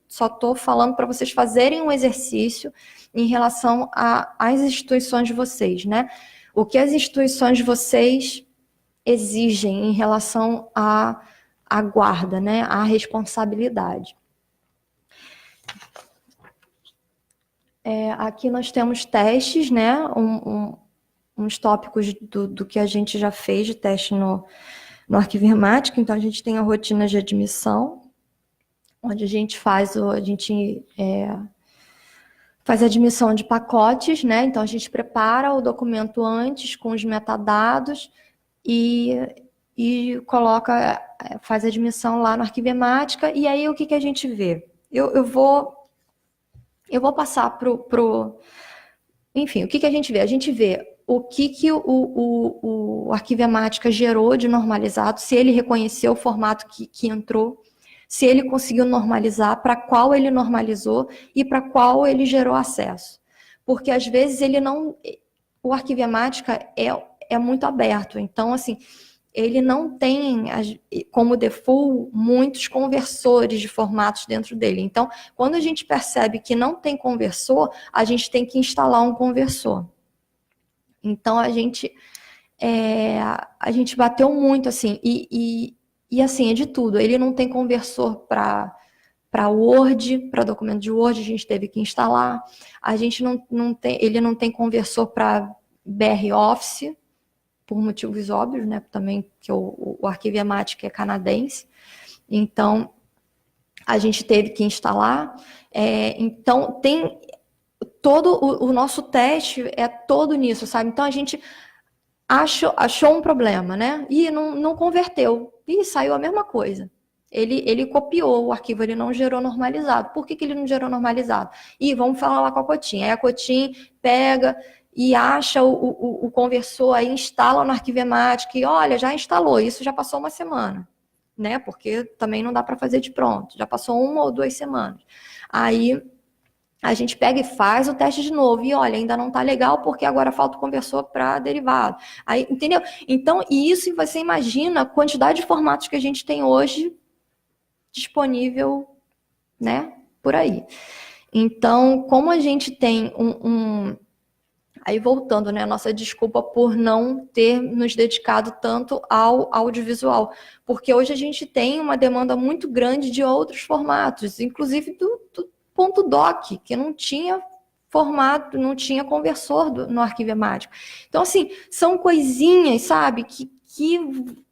só estou falando para vocês fazerem um exercício em relação às instituições de vocês, né? O que as instituições de vocês exigem em relação à guarda, né? À responsabilidade. Aqui nós temos testes, né? Uns tópicos do que a gente já fez de teste no arquivo Irmático. Então, a gente tem a rotina de admissão, onde a gente faz a admissão de pacotes, né? Então, a gente prepara o documento antes com os metadados e faz a admissão lá no arquivo Irmática. E aí, o que a gente vê? Eu vou passar enfim, o que a gente vê? A gente vê o que o arquivo Irmática gerou de normalizado, se ele reconheceu o formato que entrou, se ele conseguiu normalizar, para qual ele normalizou e para qual ele gerou acesso. Porque, às vezes, o arquivo Irmática é muito aberto. Então, assim, ele não tem, como default, muitos conversores de formatos dentro dele. Então, quando a gente percebe que não tem conversor, a gente tem que instalar um conversor. Então, a gente bateu muito, assim, e assim, é de tudo. Ele não tem conversor para Word, para documento de Word, a gente teve que instalar. A gente ele não tem conversor para BR Office, por motivos óbvios, né? Também que o arquivo Irmático é canadense. Então, a gente teve que instalar. Então, tem todo o nosso teste é todo nisso, sabe? Então, a gente achou um problema, né? E não converteu. E saiu a mesma coisa. Ele copiou o arquivo, ele não gerou normalizado. Por que ele não gerou normalizado? E vamos falar lá com a Cotim. Aí a Cotim pega e acha o conversor, aí instala no arquivo Irmático e olha, já instalou, isso já passou uma semana, né? Porque também não dá para fazer de pronto, já passou 1 ou 2 semanas. Aí a gente pega e faz o teste de novo e olha, ainda não está legal porque agora falta o conversor para derivado. Aí, entendeu? Então, e isso você imagina a quantidade de formatos que a gente tem hoje disponível, né? Por aí. Então, como a gente tem Aí voltando, né, a nossa desculpa por não ter nos dedicado tanto ao audiovisual, porque hoje a gente tem uma demanda muito grande de outros formatos, inclusive do ponto doc, que não tinha formato, não tinha conversor no arquivo Irmático. Então, assim, são coisinhas, sabe, que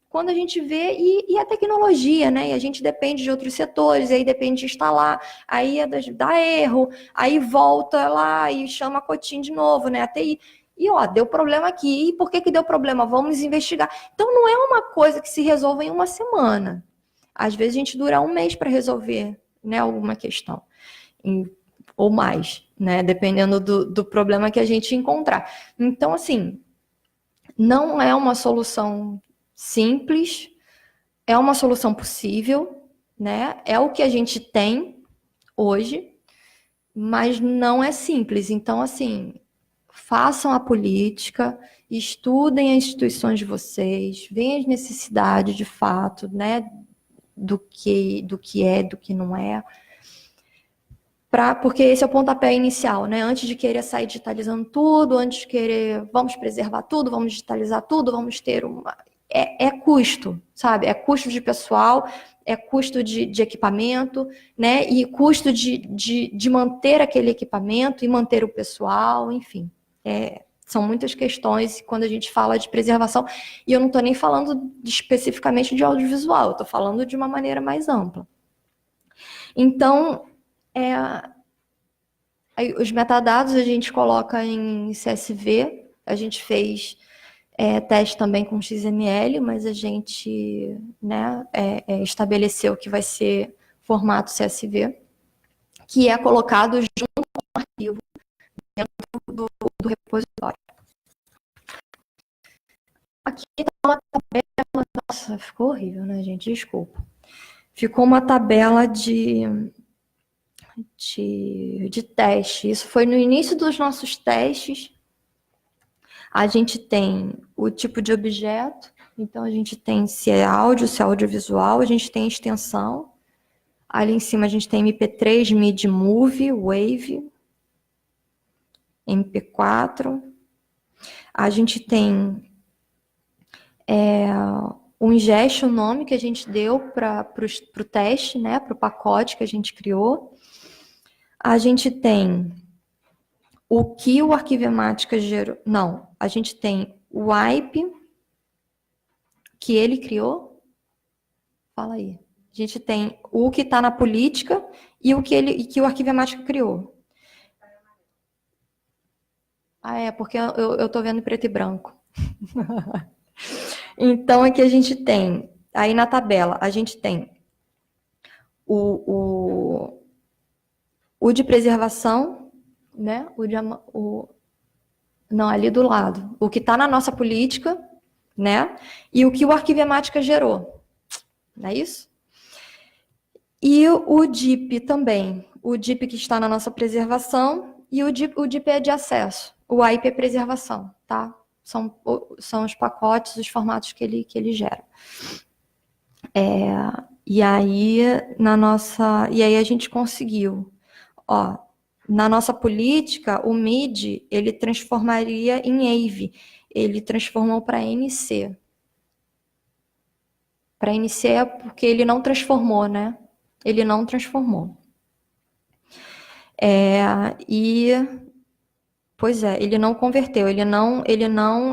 quando a gente vê, e a tecnologia, né? E a gente depende de outros setores, aí depende de instalar, aí dá erro, aí volta lá e chama a Cotim de novo, né? A TI. E, ó, deu problema aqui. E por que deu problema? Vamos investigar. Então, não é uma coisa que se resolve em uma semana. Às vezes, a gente dura 1 mês para resolver, né, alguma questão. Ou mais, né? Dependendo do problema que a gente encontrar. Então, assim, não é uma solução simples, é uma solução possível, né? É o que a gente tem hoje, mas não é simples. Então, assim, façam a política, estudem as instituições de vocês, vejam as necessidades de fato, né? Do que é, do que não é. Porque esse é o pontapé inicial, né? Antes de querer sair digitalizando tudo, antes de querer, vamos preservar tudo, vamos digitalizar tudo, vamos ter É custo, sabe? É custo de pessoal, é custo de equipamento, né? E custo de manter aquele equipamento e manter o pessoal, enfim. São muitas questões quando a gente fala de preservação, e eu não estou nem falando especificamente de audiovisual, eu estou falando de uma maneira mais ampla. Então, os metadados a gente coloca em CSV, a gente fez teste também com XML, mas a gente, né, estabeleceu que vai ser formato CSV, que é colocado junto com o arquivo dentro do repositório. Aqui está uma tabela. Nossa, Nossa, ficou horrível, né, gente? Desculpa. Ficou uma tabela de teste. Isso foi no início dos nossos testes. A gente tem o tipo de objeto, então a gente tem se é áudio, se é audiovisual, a gente tem extensão. Ali em cima a gente tem MP3, MIDI, Movie, Wave, MP4. A gente tem o ingest, o nome que a gente deu para o teste, né, para o pacote que a gente criou. A gente tem o que o Arquivemática gerou. Não, a gente tem o IP que ele criou. Fala aí. A gente tem o que está na política e o que o Arquivemática criou. Ah, é, porque eu estou vendo em preto e branco. Então, aqui a gente tem, aí na tabela, a gente tem o de preservação, né? Não, ali do lado. O que está na nossa política, né? E o que o Arquivemática gerou. Não é isso? E o DIP também. O DIP que está na nossa preservação e o DIP é de acesso. O IP é preservação, tá? São os pacotes, os formatos que ele gera. E aí a gente conseguiu, ó, na nossa política, o MIDI, ele transformaria em AVE, ele transformou para NC. Para NC é porque ele não transformou, né? Ele não transformou. Pois é, ele não converteu, ele não,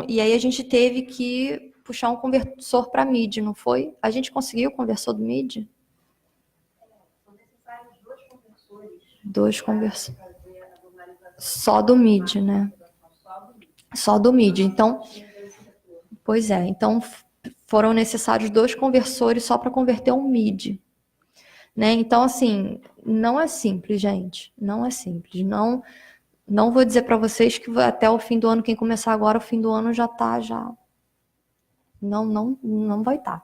e aí a gente teve que puxar um conversor para MIDI, não foi? A gente conseguiu o conversor do MIDI? São necessários Dois conversores. Só do MIDI, né? Só do MIDI. Então, pois é, então foram necessários 2 conversores só para converter um MIDI. Né? Então, assim, não é simples, gente. Não é simples. Não vou dizer para vocês que até o fim do ano, quem começar agora, o fim do ano já tá, já... Não vai estar.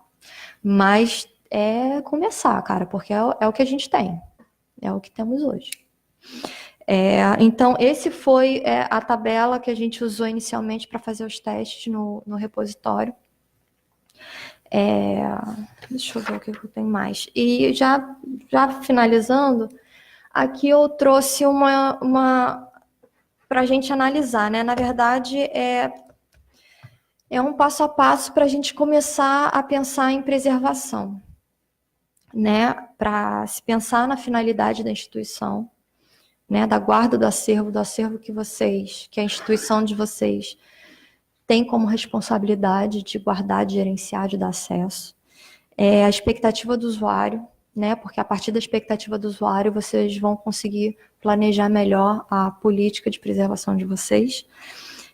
Mas é começar, cara, porque é o que a gente tem. É o que temos hoje. Então, esse foi a tabela que a gente usou inicialmente para fazer os testes no repositório. Deixa eu ver o que eu tenho mais. E já finalizando, aqui eu trouxe uma para a gente analisar, né? Na verdade, é um passo a passo para a gente começar a pensar em preservação, né? Para se pensar na finalidade da instituição, né? Da guarda do acervo que a instituição de vocês tem como responsabilidade de guardar, de gerenciar, de dar acesso. A expectativa do usuário, né? Porque a partir da expectativa do usuário, vocês vão conseguir planejar melhor a política de preservação de vocês.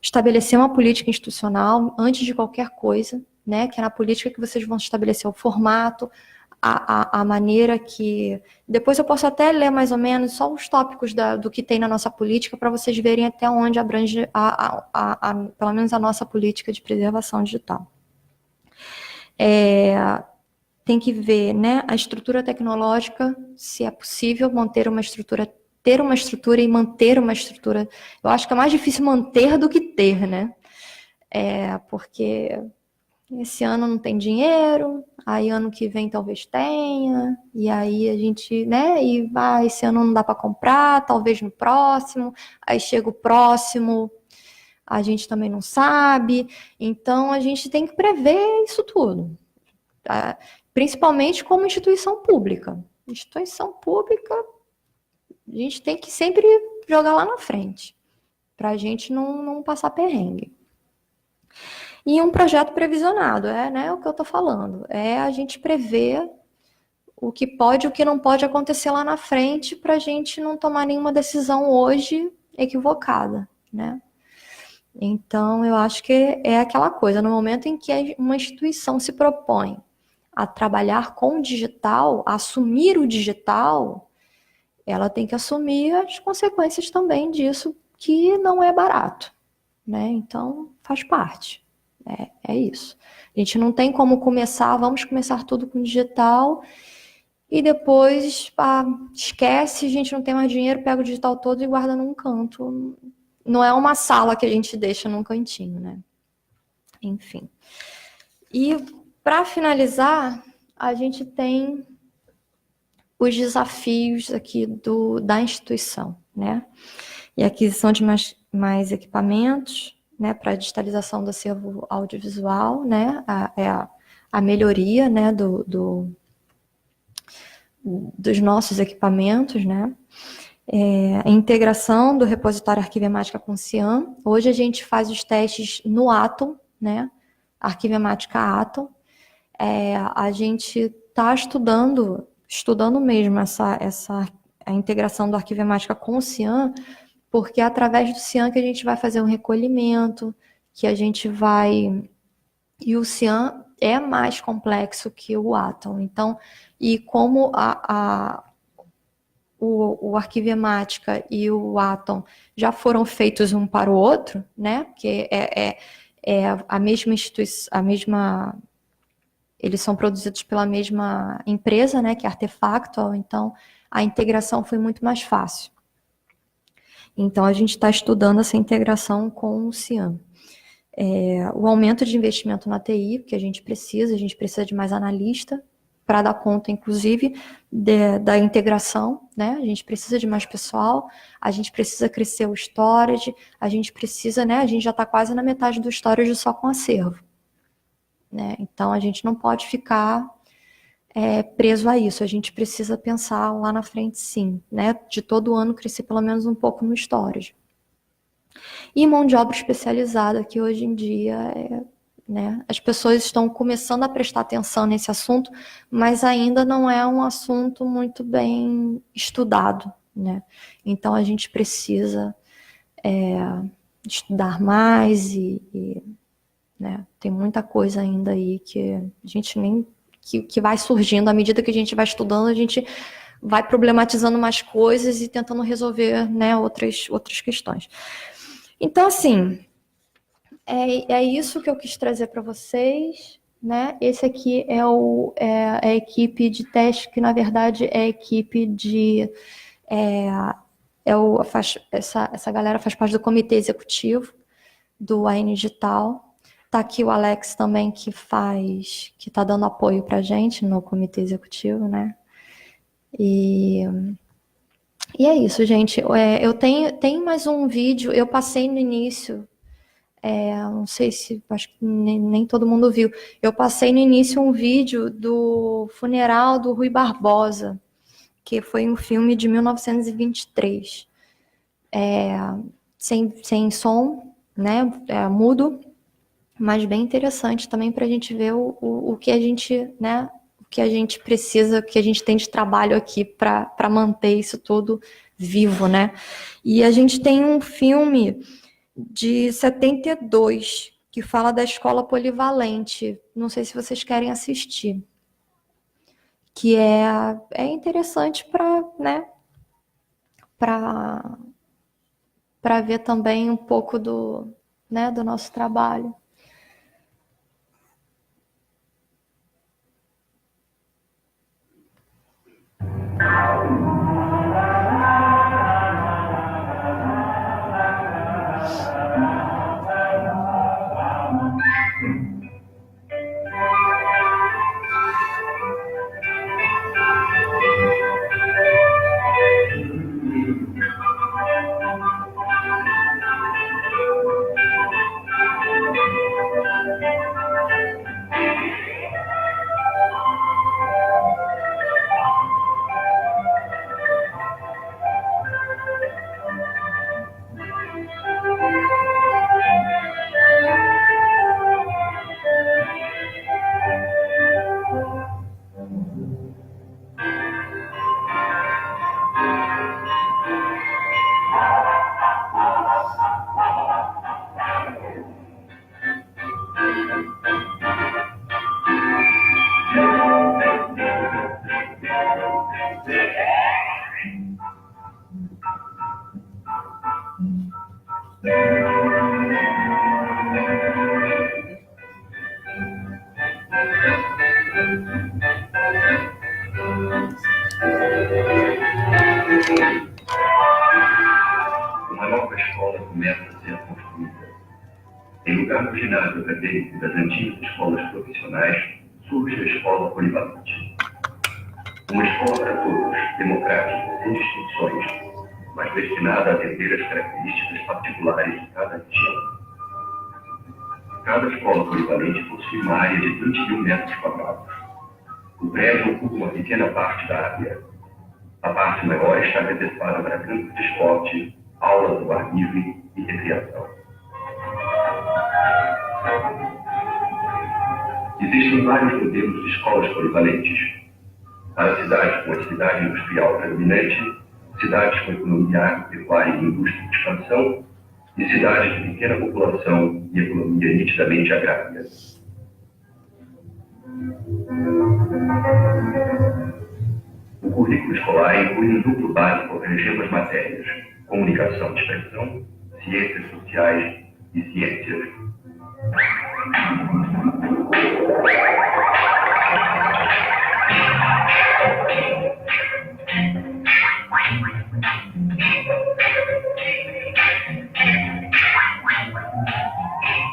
Estabelecer uma política institucional antes de qualquer coisa, né? Que é na política que vocês vão estabelecer o formato, a maneira que... Depois eu posso até ler mais ou menos só os tópicos do que tem na nossa política para vocês verem até onde abrange pelo menos a nossa política de preservação digital. Tem que ver, né, a estrutura tecnológica, se é possível manter uma estrutura, ter uma estrutura e manter uma estrutura. Eu acho que é mais difícil manter do que ter, né? Porque esse ano não tem dinheiro, aí ano que vem talvez tenha, e aí a gente, né, e esse ano não dá para comprar, talvez no próximo, aí chega o próximo, a gente também não sabe, então a gente tem que prever isso tudo. Tá? Principalmente como instituição pública. Instituição pública, a gente tem que sempre jogar lá na frente, para a gente não passar perrengue. E um projeto previsionado, né, o que eu estou falando, a gente prever o que pode e o que não pode acontecer lá na frente, para a gente não tomar nenhuma decisão hoje equivocada, né? Então, eu acho que é aquela coisa, no momento em que uma instituição se propõe a trabalhar com o digital, a assumir o digital, ela tem que assumir as consequências também disso, que não é barato, né? Então, faz parte. É isso. A gente não tem como começar, vamos começar tudo com digital e depois esquece, a gente não tem mais dinheiro, pega o digital todo e guarda num canto. Não é uma sala que a gente deixa num cantinho, né? Enfim. E para finalizar, a gente tem os desafios aqui da instituição, né? E aquisição de mais equipamentos, né, para a digitalização do acervo audiovisual, né, a melhoria, né, dos nossos equipamentos, né, a integração do repositório Arquivemática com o Cian. Hoje a gente faz os testes no Atom, né, Arquivemática Atom. A gente está estudando mesmo a integração do Arquivemática com o Cian, porque é através do Cian que a gente vai fazer um recolhimento, que a gente vai... E o Cian é mais complexo que o Atom. Então, e como o Arquivemática e o Atom já foram feitos um para o outro, né? Porque é a mesma instituição, eles são produzidos pela mesma empresa, né? Que é Artefactual. Então, a integração foi muito mais fácil. Então, a gente está estudando essa integração com o Cian. O aumento de investimento na TI, porque a gente precisa de mais analista para dar conta, inclusive, da integração, né? A gente precisa de mais pessoal, a gente precisa crescer o storage, a gente precisa, né? A gente já está quase na metade do storage só com acervo, né? Então, a gente não pode ficar preso a isso, a gente precisa pensar lá na frente, sim, né? De todo ano crescer pelo menos um pouco no storage. E mão de obra especializada, que hoje em dia, né, as pessoas estão começando a prestar atenção nesse assunto, mas ainda não é um assunto muito bem estudado, né? Então a gente precisa estudar mais né, tem muita coisa ainda aí que a gente nem... que vai surgindo, à medida que a gente vai estudando, a gente vai problematizando mais coisas e tentando resolver, né, outras questões. Então, assim, é isso que eu quis trazer para vocês, né? Esse aqui é a equipe de teste, que na verdade é a equipe de... essa galera faz parte do comitê executivo do AN Digital. Tá aqui o Alex também, que está dando apoio para a gente no comitê executivo, né? E é isso, gente. Eu tenho mais um vídeo, eu passei no início, não sei se, acho que nem todo mundo viu, eu passei no início um vídeo do funeral do Rui Barbosa, que foi um filme de 1923, sem som, né, mudo, mas bem interessante também para a gente ver o que a gente, né, o que a gente precisa, o que a gente tem de trabalho aqui para manter isso tudo vivo, né? E a gente tem um filme de 72 que fala da escola polivalente. Não sei se vocês querem assistir. Que é interessante para, né, para ver também um pouco né, do nosso trabalho. Em lugar do ginásio acadêmico e das antigas escolas profissionais, surge a escola polivalente. Uma escola para todos, democrática, sem distinções, mas destinada a atender as características particulares de cada região. Cada escola polivalente possui uma área de 21 metros quadrados. O prédio ocupa uma pequena parte da área. A parte maior está reservada para campos de esporte, aulas ao ar livre e recreação. Existem vários modelos de escolas polivalentes. Para cidades com atividade industrial predominante, cidades com economia agropecuária e indústria de expansão, e cidades de pequena população e economia nitidamente agrária. O currículo escolar inclui um duplo básico abrangendo as matérias: comunicação de expressão, ciências sociais e ciências.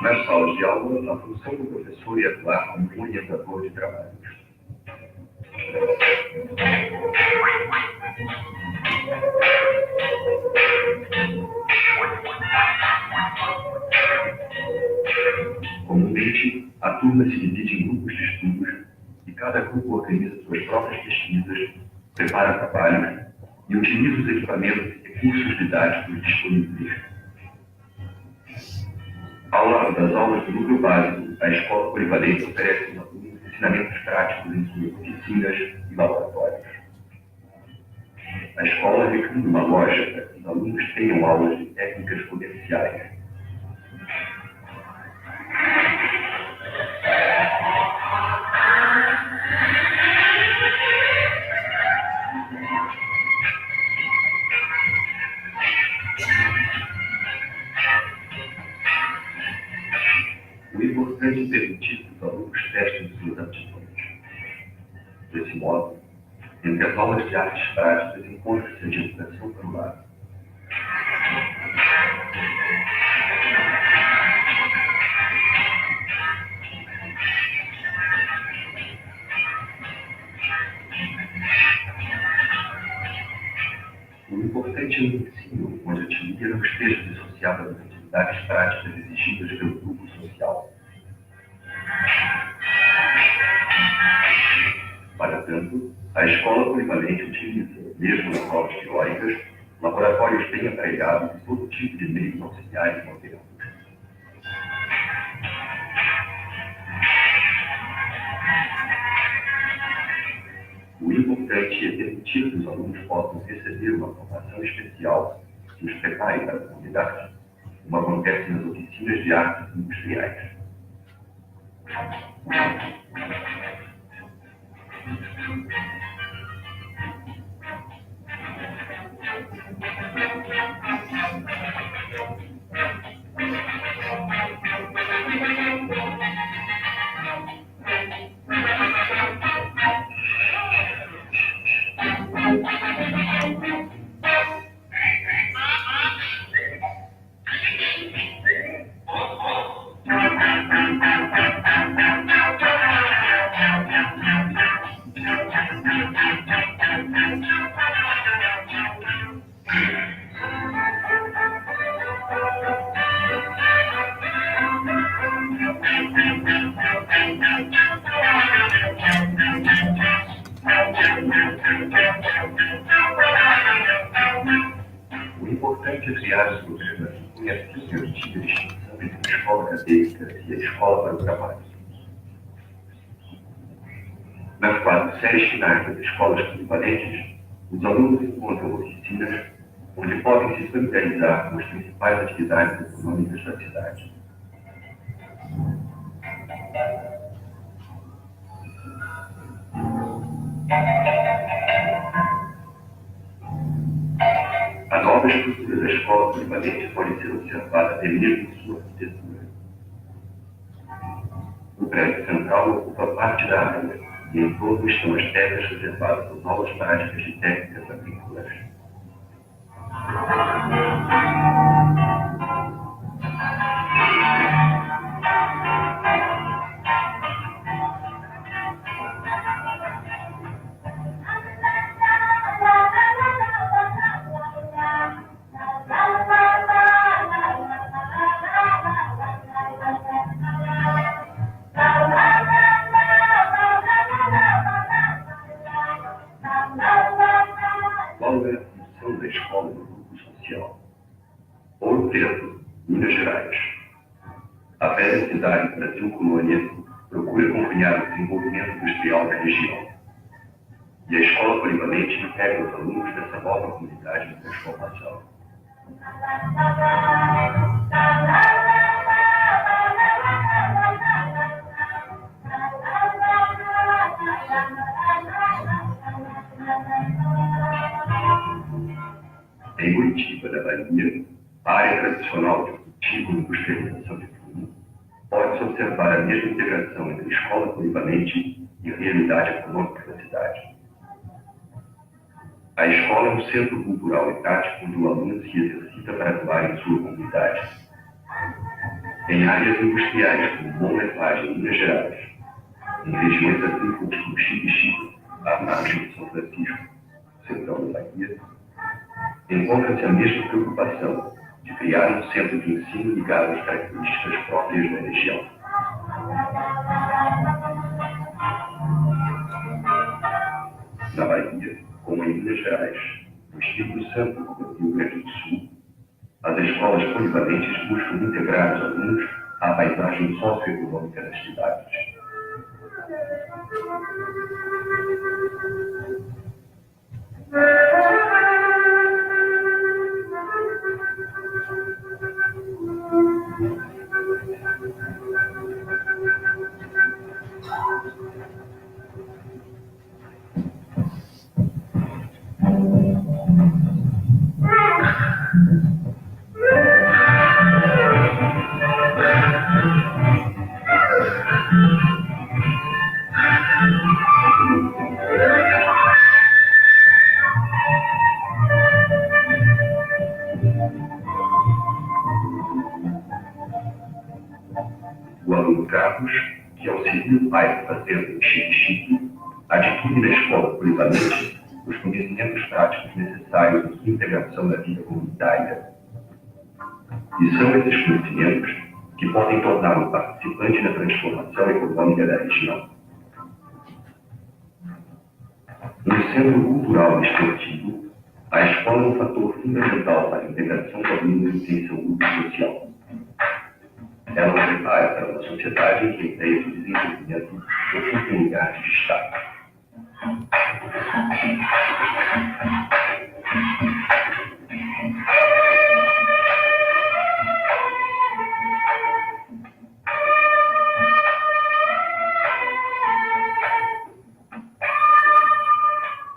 Nas salas de aula, a função do professor é atuar como orientador de trabalhos. Comumente, a turma se divide em grupos de estudos e cada grupo organiza suas próprias pesquisas, prepara trabalhos e utiliza os equipamentos e recursos didáticos disponíveis. Ao lado das aulas do núcleo básico, a escola polivalente oferece aos alunos ensinamentos práticos em suas oficinas e laboratórios. A escola recria uma loja para que os alunos tenham aulas de técnicas comerciais. O importante é permitir que os alunos testem suas aptidões. Desse modo, entre as aulas de artes práticas encontra-se a de educação para o lar. O importante é o ensino, onde a atividade não esteja dissociada das atividades práticas exigidas pelo grupo social. Para tanto, a escola polivalente utiliza, mesmo nas aulas teóricas, laboratórios bem aparelhados e todo tipo de meios auxiliares modernos. O importante é permitir que os alunos possam receber uma formação especial que os prepare para a comunidade, como acontece nas oficinas de artes industriais. O importante é criar os programas que conhecem a antiga distinção entre a escola acadêmica e a escola para o trabalho. Nas 4 séries finais das escolas polivalentes, os alunos encontram oficinas onde podem se familiarizar com as principais atividades econômicas da cidade. A nova estrutura da escola polivalente pode ser observada até mesmo em sua arquitetura. O prédio central ocupa parte da área e em torno estão as terras reservadas às aulas práticas de técnicas agrícolas. A velha cidade Brasil Colônia procura acompanhar o desenvolvimento industrial da região. E a escola polivalente integra os alunos dessa nova comunidade de transformação. Em Curitiba, da Bahia, a área tradicional de cultivo e industrialização de fumo, pode-se observar a mesma integração entre escola polivalente e realidade econômica da cidade. A escola é um centro cultural e tático onde o aluno se exercita para atuar em sua comunidade. Em áreas industriais como Bom Levagem e Minas Gerais, em regiões agrícolas como Xique-Xique, à margem de São Francisco, central da Bahia, encontra-se a mesma preocupação de criar um centro de ensino ligado às características próprias da região. Na Bahia, como em Minas Gerais, no Espírito Santo como no Rio Grande do Sul, as escolas polivalentes buscam integrar os alunos à paisagem socioeconômica das cidades. O aluno Carlos, que auxilia o pai fazendo em Xique-Xique, adquire na escola polivalente os conhecimentos práticos necessários à sua integração na vida comunitária. E são esses conhecimentos que podem torná-lo participante na transformação econômica da região. No centro cultural e esportivo, a escola é um fator fundamental para a integração do aluno em seu grupo social. Ela o prepara para uma sociedade em que a ideia de desenvolvimento ocupa um lugar de destaque.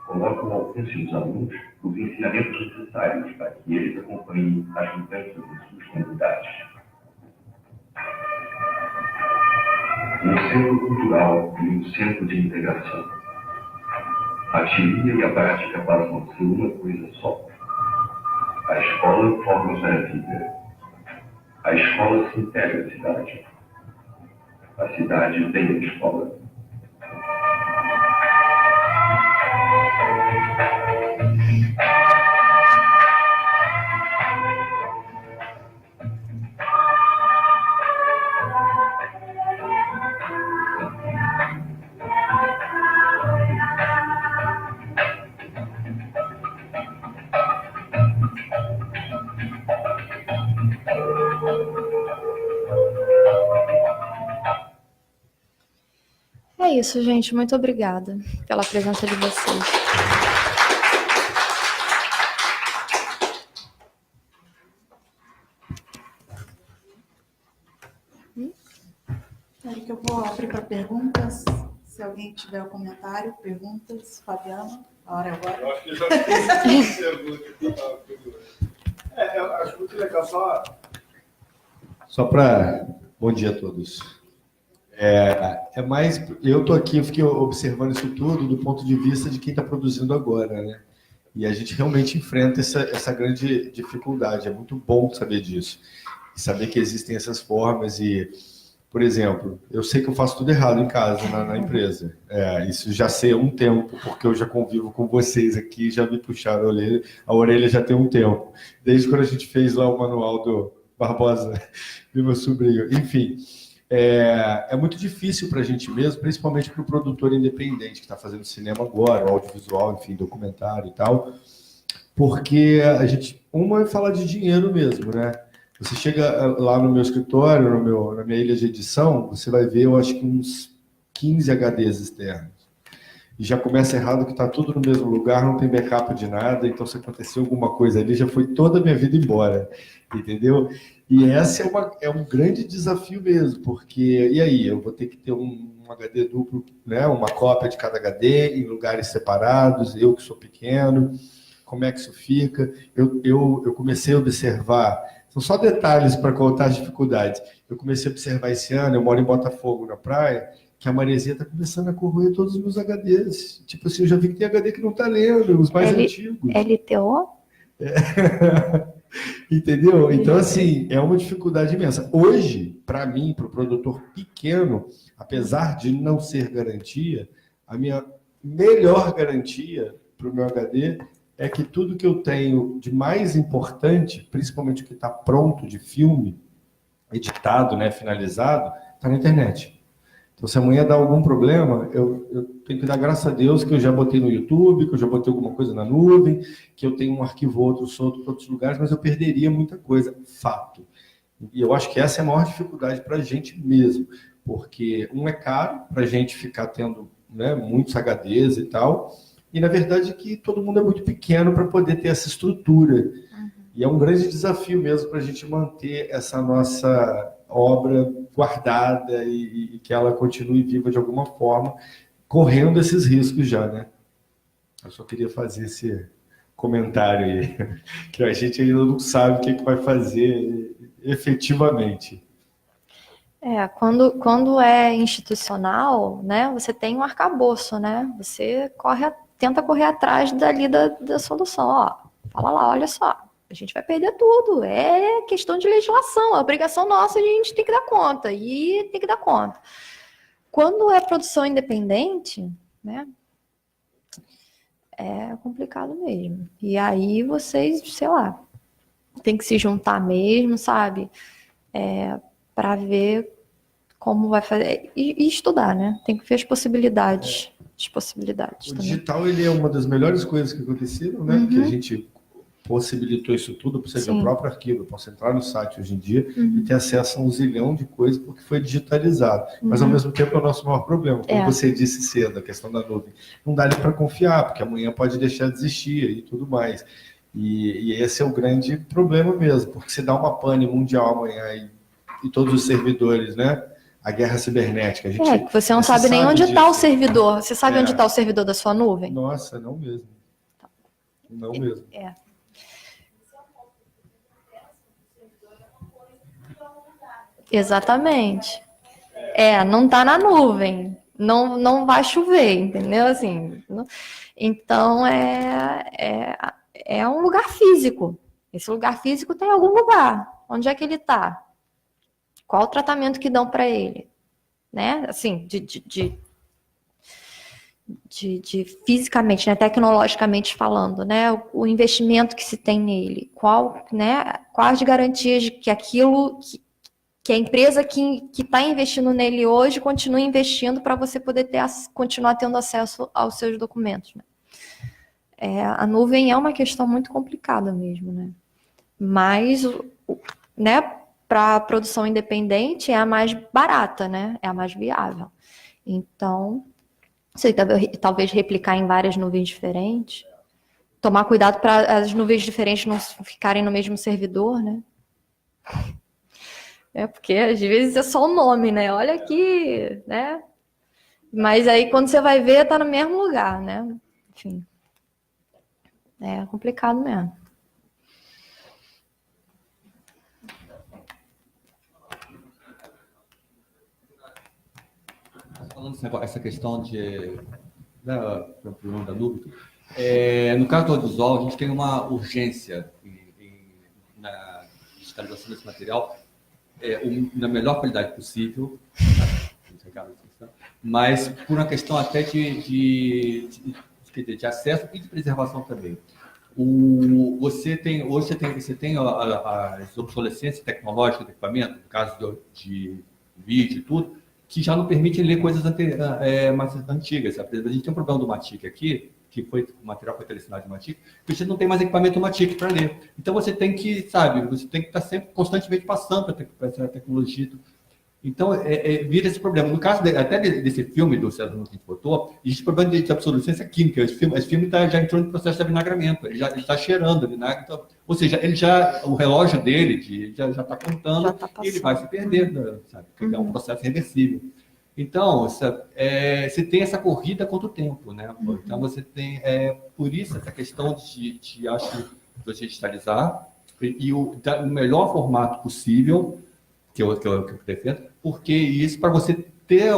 Coloca ao alcance dos alunos os ensinamentos necessários para que eles acompanhem as mudanças em suas comunidades. Um centro cultural e um centro de integração. A teoria e a prática passam a ser uma coisa só. A escola forma-se a vida. A escola se integra à cidade. A cidade vem da escola. É isso, gente. Muito obrigada pela presença de vocês. Aí que eu vou abrir para perguntas. Se alguém tiver um comentário, perguntas, Fabiana, a hora é agora. Eu acho que já fiz pergunta que eu estava curioso. Eu acho muito legal Só para... Bom dia a todos. É mais... Eu estou aqui, eu fiquei observando isso tudo do ponto de vista de quem está produzindo agora, né? E a gente realmente enfrenta essa grande dificuldade. É muito bom saber disso. E saber que existem essas formas e... Por exemplo, eu sei que eu faço tudo errado em casa, na empresa. Isso já sei há um tempo, porque eu já convivo com vocês aqui, já me puxaram a orelha já tem um tempo. Desde quando a gente fez lá o manual do Barbosa, do meu sobrinho. Enfim, é muito difícil para a gente mesmo, principalmente para o produtor independente, que está fazendo cinema agora, audiovisual, enfim, documentário e tal, porque a gente... Uma é falar de dinheiro mesmo, né? Você chega lá no meu escritório, na minha ilha de edição, você vai ver, eu acho que uns 15 HDs externos. E já começa errado que está tudo no mesmo lugar, não tem backup de nada, então se aconteceu alguma coisa ali, já foi toda a minha vida embora, entendeu? E esse é um grande desafio mesmo, porque, e aí, eu vou ter que ter um HD duplo, né, uma cópia de cada HD em lugares separados, eu que sou pequeno, como é que isso fica? Eu comecei a observar, são só detalhes para contar as dificuldades, eu comecei a observar esse ano, eu moro em Botafogo, na praia, que a maresia está começando a corroer todos os meus HDs. Tipo assim, eu já vi que tem HD que não está lendo, os mais antigos. LTO? Entendeu? Então, assim, é uma dificuldade imensa. Hoje, para mim, para o produtor pequeno, apesar de não ser garantia, a minha melhor garantia para o meu HD é que tudo que eu tenho de mais importante, principalmente o que está pronto de filme, editado, né, finalizado, está na internet. Então, se amanhã dá algum problema, eu tenho que dar graças a Deus que eu já botei no YouTube, que eu já botei alguma coisa na nuvem, que eu tenho um arquivo outro solto para outros lugares, mas eu perderia muita coisa, fato. E eu acho que essa é a maior dificuldade para a gente mesmo, porque é caro para a gente ficar tendo, né, muitos HDs e tal, e na verdade que todo mundo é muito pequeno para poder ter essa estrutura. E é um grande desafio mesmo para a gente manter essa nossa obra guardada e que ela continue viva de alguma forma, correndo esses riscos já, né? Eu só queria fazer esse comentário aí, que a gente ainda não sabe o que vai fazer efetivamente. Quando é institucional, né, você tem um arcabouço, né? Você tenta correr atrás dali da solução. Ó, fala lá, olha só. A gente vai perder tudo. É questão de legislação. É obrigação nossa, a gente tem que dar conta. E tem que dar conta. Quando é produção independente, né? É complicado mesmo. E aí vocês, sei lá, tem que se juntar mesmo, sabe? Para ver como vai fazer. E estudar, né? Tem que ver as possibilidades. As possibilidades o também. digital, ele é uma das melhores coisas que aconteceram, né? Porque a gente possibilitou isso tudo, para você ver o próprio arquivo, eu posso entrar no site hoje em dia e ter acesso a um zilhão de coisas porque foi digitalizado. Mas, ao mesmo tempo, é o nosso maior problema. Como você disse cedo, a questão da nuvem. Não dá nem para confiar, porque amanhã pode deixar de existir e tudo mais. E esse é o grande problema mesmo, porque se dá uma pane mundial amanhã e todos os servidores, né? A guerra cibernética. Que você não sabe nem onde está o servidor. Você sabe onde está o servidor da sua nuvem? Nossa, não mesmo. Não mesmo. Exatamente. Não está na nuvem. Não vai chover, entendeu? Assim, então, é um lugar físico. Esse lugar físico tem algum lugar. Onde é que ele está? Qual o tratamento que dão para ele? Né? Assim, de fisicamente, né? Tecnologicamente falando, né? O investimento que se tem nele. Quais garantias de que aquilo... que a empresa que está investindo nele hoje continue investindo para você poder continuar tendo acesso aos seus documentos. Né? A nuvem é uma questão muito complicada mesmo, né? Mas, né, para a produção independente é a mais barata, né? É a mais viável. Então, você talvez replicar em várias nuvens diferentes, tomar cuidado para as nuvens diferentes não ficarem no mesmo servidor, né? Porque às vezes é só o nome, né? Olha aqui, né? Mas aí quando você vai ver, tá no mesmo lugar, né? Enfim. É complicado mesmo. Falando essa questão problema da nuvem, no caso do audiovisual, a gente tem uma urgência na digitalização desse material, na melhor qualidade possível, mas por uma questão até de acesso e de preservação também. Você tem as obsolescências tecnológicas do equipamento, no caso de vídeo e tudo, que já não permitem ler coisas mais antigas. A gente tem um problema do Matic aqui, que foi o material foi selecionado de Matic, que você não tem mais equipamento Matic para ler. Então você tem que, sabe, você tem que estar sempre constantemente passando para essa tecnologia. Então, vira esse problema. No caso até desse filme do César que a gente botou, existe problema de obsolescência química. Esse filme já entrou no processo de vinagramento, ele está cheirando vinagre. Então, ou seja, o relógio dele já está contando Já tá e ele vai se perder, sabe? Porque é um processo reversível. Então, você tem essa corrida contra o tempo, né? Então, você tem, por isso, essa questão de acho, de digitalizar e o melhor formato possível, que eu defendo, porque isso, para você ter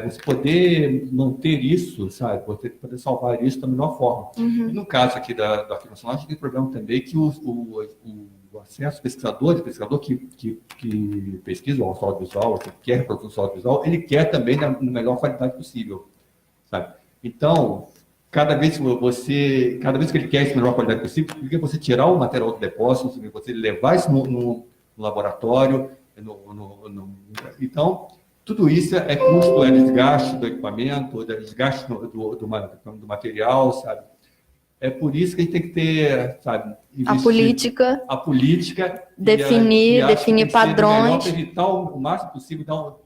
você poder manter isso, sabe? Você poder salvar isso da melhor forma. E no caso aqui do Arquivo Nacional, a gente tem problema também que o acesso pesquisador que pesquisa o audiovisual, que quer reprodução audiovisual, ele quer também na melhor qualidade possível, sabe? Então, cada vez que ele quer essa melhor qualidade possível, porque você tirar o material do depósito, você levar isso no laboratório, então, tudo isso é custo, é desgaste do equipamento, é desgaste do material, sabe? É por isso que a gente tem que ter, sabe, a política definir padrões, para evitar o máximo possível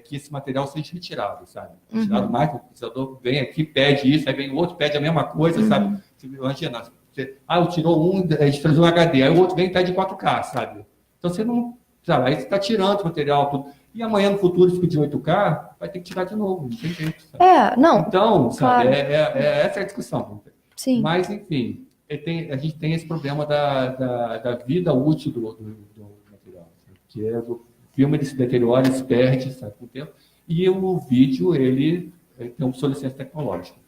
que esse material seja retirado, sabe? Retirado mais, o pesquisador vem aqui, pede isso, aí vem o outro, pede a mesma coisa, sabe? Imagina, tirou a gente fez um HD, aí o outro vem e pede 4K, sabe? Então você não, sabe, aí você está tirando o material, tudo. E amanhã, no futuro, se pedir 8K, vai ter que tirar de novo, não tem jeito, sabe? Não. Então, sabe, claro. Essa é a discussão. Sim. Mas, enfim, a gente tem esse problema da vida útil do material, sabe? Que o filme ele se deteriora, ele se perde, sabe, com o tempo, e o vídeo ele tem uma obsolescência tecnológica.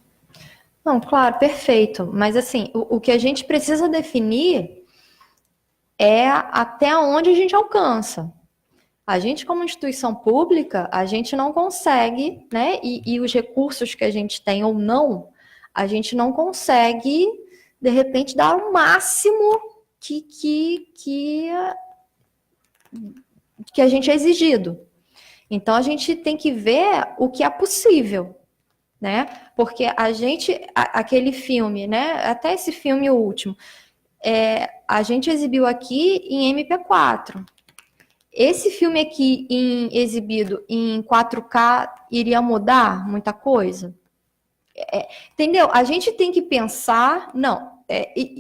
Não, claro, perfeito. Mas, assim, o que a gente precisa definir é até onde a gente alcança. A gente, como instituição pública, a gente não consegue, né? E os recursos que a gente tem ou não, a gente não consegue, de repente, dar o máximo que a gente é exigido. Então, a gente tem que ver o que é possível, né? Porque aquele filme, né? Até esse filme, o último, a gente exibiu aqui em MP4. Esse filme aqui exibido em 4K iria mudar muita coisa? Entendeu? A gente tem que pensar... Não,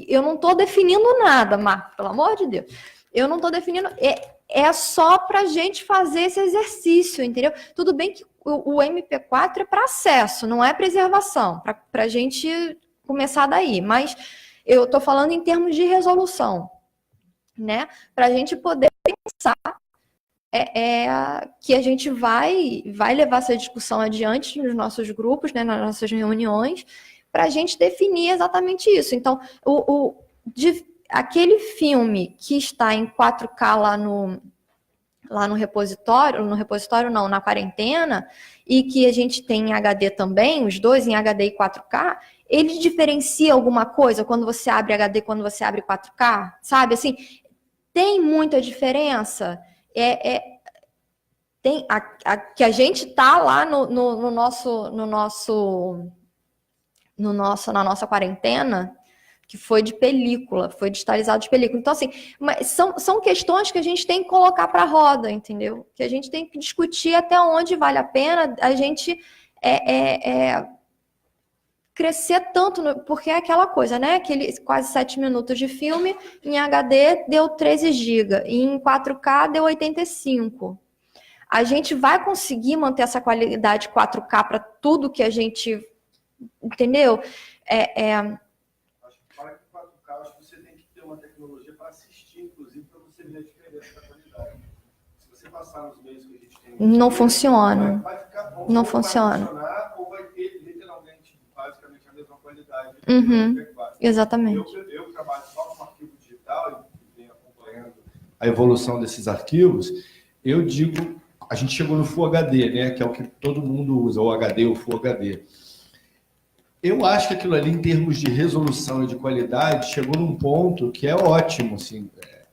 eu não estou definindo nada, Marco, pelo amor de Deus. Eu não estou definindo... É só para a gente fazer esse exercício, entendeu? Tudo bem que o MP4 é para acesso, não é preservação, para a gente começar daí. Mas eu estou falando em termos de resolução, né? Para a gente poder pensar que a gente vai levar essa discussão adiante nos nossos grupos, né, nas nossas reuniões, para a gente definir exatamente isso. Então, aquele filme que está em 4K lá no repositório não, na quarentena, e que a gente tem em HD também, os dois em HD e 4K, ele diferencia alguma coisa quando você abre HD, quando você abre 4K? Sabe, assim, tem muita diferença? Que a gente tá lá na nossa quarentena, que foi de película, foi digitalizado de película. Então, assim, são questões que a gente tem que colocar para a roda, entendeu? Que a gente tem que discutir até onde vale a pena a gente crescer tanto, porque é aquela coisa, né? Aquele quase 7 minutos de filme, em HD deu 13 GB, e em 4K deu 85. A gente vai conseguir manter essa qualidade 4K para tudo que a gente... Entendeu? Acho que para que 4K, acho que você tem que ter uma tecnologia para assistir, inclusive, para você ver a diferença da qualidade. Se você passar nos meios que a gente tem... Não funciona. Vai ficar bom. Não funciona. Vai funcionar, ou vai ter, literalmente, basicamente, a mesma qualidade. Exatamente. Eu trabalho só com arquivo digital e venho acompanhando a evolução desses arquivos. Eu digo, a gente chegou no Full HD, né, que é o que todo mundo usa, o HD, o Full HD. Eu acho que aquilo ali, em termos de resolução e de qualidade, chegou num ponto que é ótimo, assim,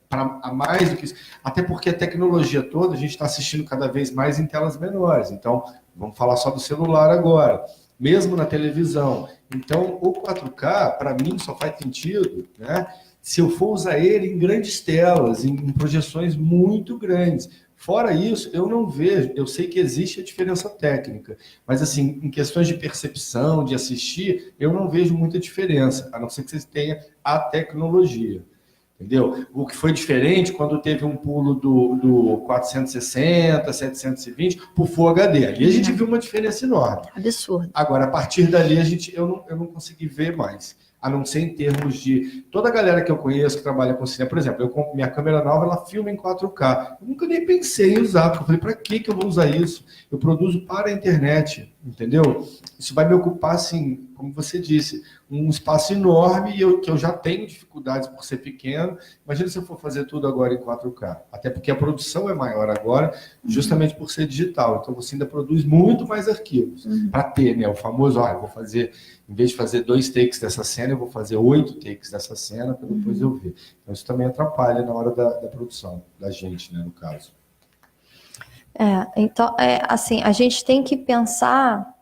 para mais do que isso. Até porque a tecnologia toda, a gente está assistindo cada vez mais em telas menores. Então, vamos falar só do celular agora. Mesmo na televisão. Então, o 4K, para mim, só faz sentido, né, se eu for usar ele em grandes telas, em projeções muito grandes. Fora isso, eu não vejo, eu sei que existe a diferença técnica, mas assim, em questões de percepção, de assistir, eu não vejo muita diferença, a não ser que você tenha a tecnologia. Entendeu? O que foi diferente quando teve um pulo do 460, 720 para o Full HD. Ali a gente viu uma diferença enorme. Absurdo. Agora, a partir dali, eu não consegui ver mais. A não ser em termos de... Toda a galera que eu conheço que trabalha com cinema, por exemplo, minha câmera nova, ela filma em 4K. Eu nunca nem pensei em usar, porque eu falei, para que eu vou usar isso? Eu produzo para a internet, entendeu? Isso vai me ocupar, assim, como você disse, um espaço enorme que eu já tenho dificuldades por ser pequeno. Imagina se eu for fazer tudo agora em 4K. Até porque a produção é maior agora, justamente por ser digital. Então, você ainda produz muito mais arquivos. Para ter, né? O famoso, eu vou fazer, em vez de fazer 2 takes dessa cena, eu vou fazer 8 takes dessa cena para depois eu ver. Então, isso também atrapalha na hora da produção, da gente, né, no caso. Então, assim, a gente tem que pensar,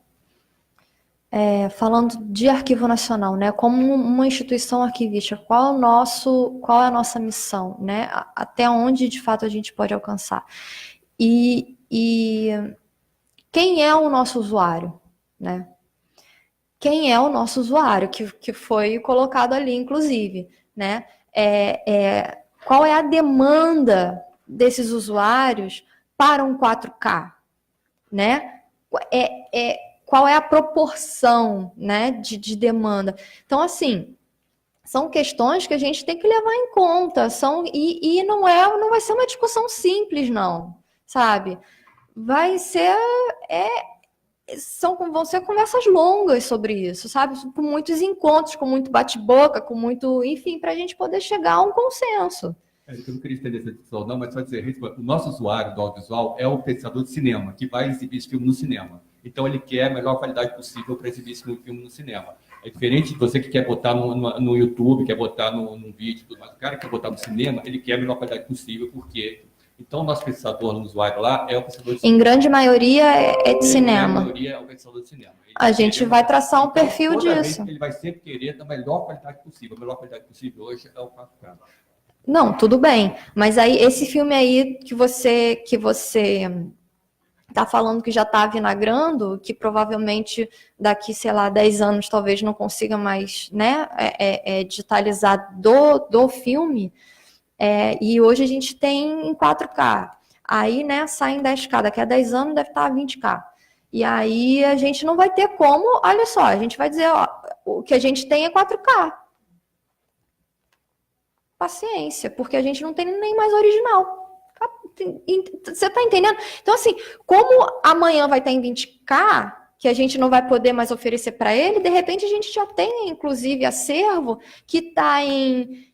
falando de Arquivo Nacional, né, como uma instituição arquivística, qual é a nossa missão, né, até onde de fato a gente pode alcançar. E quem é o nosso usuário, né? Quem é o nosso usuário, que foi colocado ali, inclusive, né? Qual é a demanda desses usuários para um 4K, né? Qual é a proporção, né, de demanda? Então, assim, são questões que a gente tem que levar em conta, e não vai ser uma discussão simples, não, sabe? Vão ser conversas longas sobre isso, sabe? Com muitos encontros, com muito bate-boca, com muito, enfim, para a gente poder chegar a um consenso. Eu não queria estender essa discussão, não, mas só dizer, o nosso usuário do audiovisual é o apreciador de cinema, que vai exibir esse filme no cinema. Então, ele quer a melhor qualidade possível para exibir esse filme no cinema. É diferente de você que quer botar no YouTube, quer botar num vídeo, tudo mais. O cara que quer botar no cinema, ele quer a melhor qualidade possível, porque... Então, o nosso apreciador no usuário lá é o apreciador de cinema. Em grande maioria é de cinema. Em grande maioria é o apreciador de cinema. A gente vai traçar um perfil disso. Ele vai sempre querer da melhor qualidade possível. A melhor qualidade possível hoje é o 4K. Não, tudo bem. Mas aí, esse filme aí que você tá falando que já tá vinagrando, que provavelmente daqui, sei lá, 10 anos talvez não consiga mais, né, digitalizar do filme, e hoje a gente tem em 4K. Aí, né, sai em 10K, daqui a 10 anos deve estar a 20K. E aí a gente não vai ter como, olha só, a gente vai dizer, ó, o que a gente tem é 4K. Paciência, porque a gente não tem nem mais original. Você está entendendo? Então, assim, como amanhã vai estar em 20K, que a gente não vai poder mais oferecer para ele, de repente a gente já tem, inclusive, acervo que está em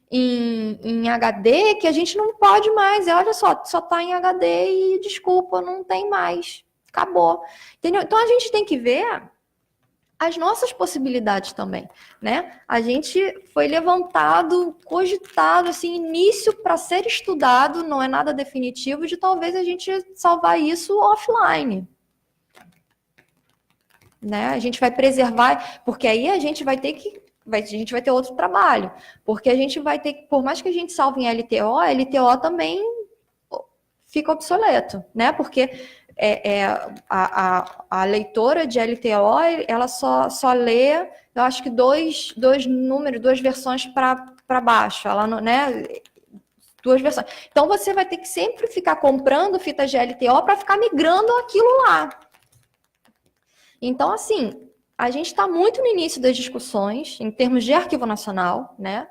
HD, que a gente não pode mais. Olha só está em HD e, desculpa, não tem mais. Acabou. Entendeu? Então, a gente tem que ver as nossas possibilidades também, né? A gente foi levantado, cogitado, assim, início para ser estudado, não é nada definitivo, de talvez a gente salvar isso offline. Né? A gente vai preservar, porque aí a gente vai ter que, a gente vai ter outro trabalho, porque a gente vai ter que, por mais que a gente salve em LTO, LTO também fica obsoleto, né? Porque a leitora de LTO, ela só lê, eu acho que dois números, 2 versões para baixo, ela não, né? 2 versões. Então você vai ter que sempre ficar comprando fitas de LTO para ficar migrando aquilo lá. Então, assim, a gente está muito no início das discussões em termos de arquivo nacional, né?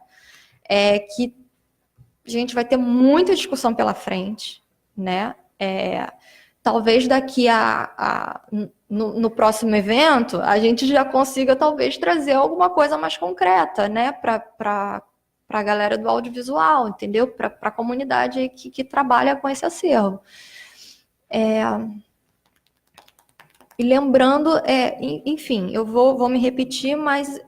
Que a gente vai ter muita discussão pela frente, né? Talvez daqui no próximo evento a gente já consiga talvez trazer alguma coisa mais concreta, né, para a galera do audiovisual, entendeu? Para a comunidade que trabalha com esse acervo. E lembrando, enfim, eu vou me repetir, mas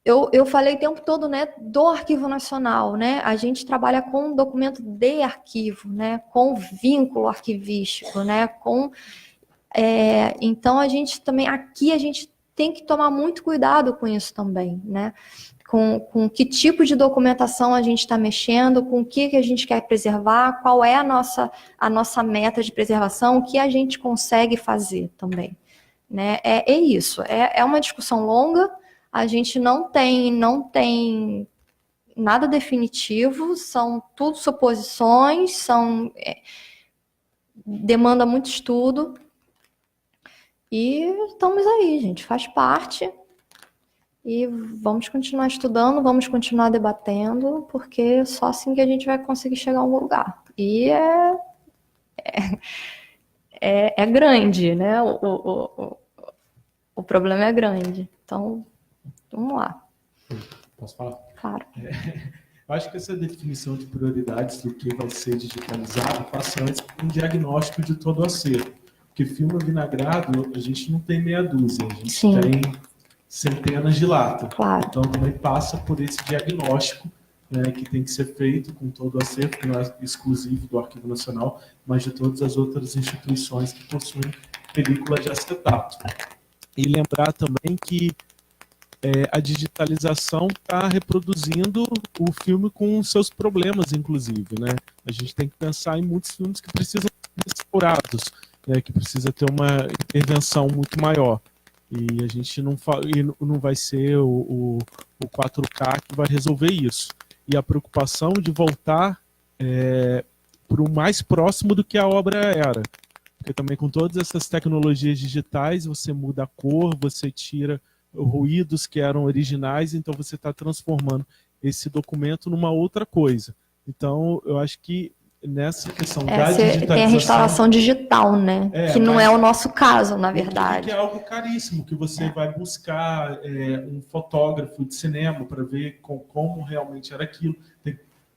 eu falei o tempo todo, né, do Arquivo Nacional, né? A gente trabalha com documento de arquivo, né? Com vínculo arquivístico, né? Então a gente também aqui a gente tem que tomar muito cuidado com isso também, né? Com que tipo de documentação a gente está mexendo, com o que a gente quer preservar, qual é a nossa meta de preservação, o que a gente consegue fazer também, né? É isso, é uma discussão longa, a gente não tem nada definitivo, são tudo suposições, demanda muito estudo, e estamos aí, gente, faz parte. E vamos continuar estudando, vamos continuar debatendo, porque só assim que a gente vai conseguir chegar a algum lugar. E é grande, né? O problema é grande. Então, vamos lá. Posso falar? Claro. Eu acho que essa definição de prioridades do que vai ser digitalizado passa antes por um diagnóstico de todo o acervo. Porque filme vinagrado, a gente não tem meia dúzia, a gente Sim. tem centenas de latas. Claro. Então, também passa por esse diagnóstico, né, que tem que ser feito com todo o acervo, que não é exclusivo do Arquivo Nacional, mas de todas as outras instituições que possuem película de acetato. E lembrar também que a digitalização está reproduzindo o filme com seus problemas, inclusive, né? A gente tem que pensar em muitos filmes que precisam ser restaurados, né, que precisa ter uma intervenção muito maior. E a gente não vai ser o 4K que vai resolver isso. E a preocupação de voltar para o mais próximo do que a obra era. Porque também com todas essas tecnologias digitais, você muda a cor, você tira ruídos que eram originais, então você está transformando esse documento numa outra coisa. Então, eu acho que nessa questão da digitalização... Tem a restauração digital, né? Que não é o nosso caso, na verdade. Que é algo caríssimo, que você vai buscar um fotógrafo de cinema para ver como realmente era aquilo.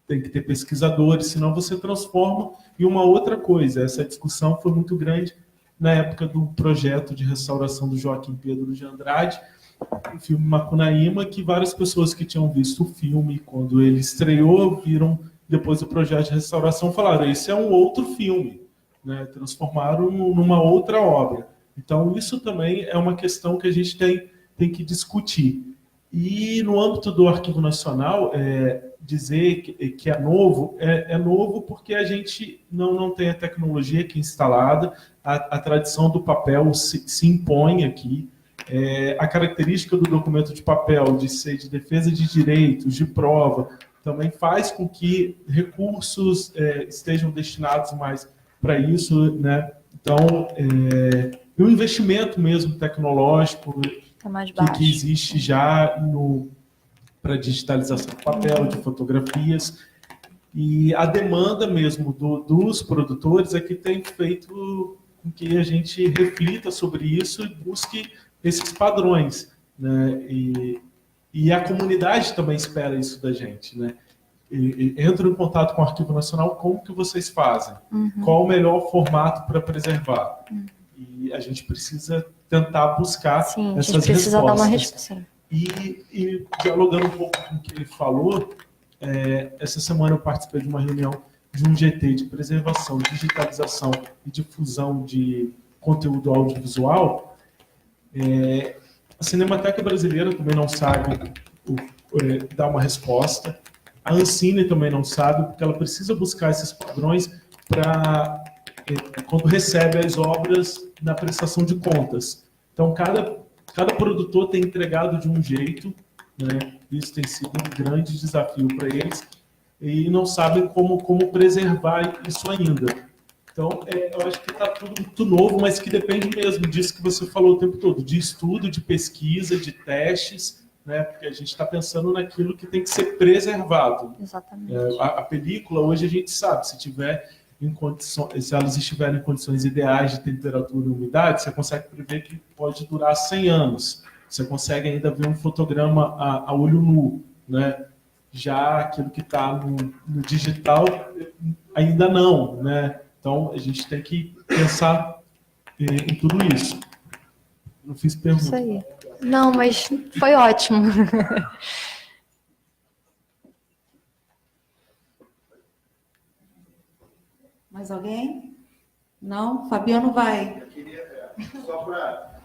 Tem que ter pesquisadores, senão você transforma em uma outra coisa. Essa discussão foi muito grande na época do projeto de restauração do Joaquim Pedro de Andrade, o filme Macunaíma, que várias pessoas que tinham visto o filme quando ele estreou, viram depois o projeto de restauração, falaram, esse é um outro filme, né? Transformaram numa outra obra. Então, isso também é uma questão que a gente tem que discutir. E no âmbito do Arquivo Nacional, dizer que é novo porque a gente não tem a tecnologia aqui instalada, a tradição do papel se impõe aqui, a característica do documento de papel de ser de defesa de direitos, de prova, também faz com que recursos estejam destinados mais para isso, né? Então, o investimento mesmo tecnológico que existe já para digitalização de papel, de fotografias, e a demanda mesmo dos produtores é que tem feito com que a gente reflita sobre isso e busque esses padrões, né? E a comunidade também espera isso da gente, né? Entro em contato com o Arquivo Nacional, como que vocês fazem? Qual o melhor formato para preservar? E a gente precisa tentar buscar essas respostas. A gente precisa dar uma resposta. E dialogando um pouco com o que ele falou, essa semana eu participei de uma reunião de um GT de preservação, digitalização e difusão de conteúdo audiovisual. A Cinemateca Brasileira também não sabe dar uma resposta. A Ancine também não sabe, porque ela precisa buscar esses padrões para quando recebe as obras na prestação de contas. Então, cada produtor tem entregado de um jeito, né? Isso tem sido um grande desafio para eles, e não sabem como preservar isso ainda. Então, eu acho que está tudo muito novo, mas que depende mesmo disso que você falou o tempo todo, de estudo, de pesquisa, de testes, né? Porque a gente está pensando naquilo que tem que ser preservado. Exatamente. A película, hoje a gente sabe, se elas estiverem em condições ideais de temperatura e umidade, você consegue prever que pode durar 100 anos. Você consegue ainda ver um fotograma a olho nu, né? Já aquilo que está no digital, ainda não, né? Então, a gente tem que pensar em tudo isso. Não fiz pergunta. Isso aí. Não, mas foi ótimo. Mais alguém? Não? Fabiano vai. Eu queria, só para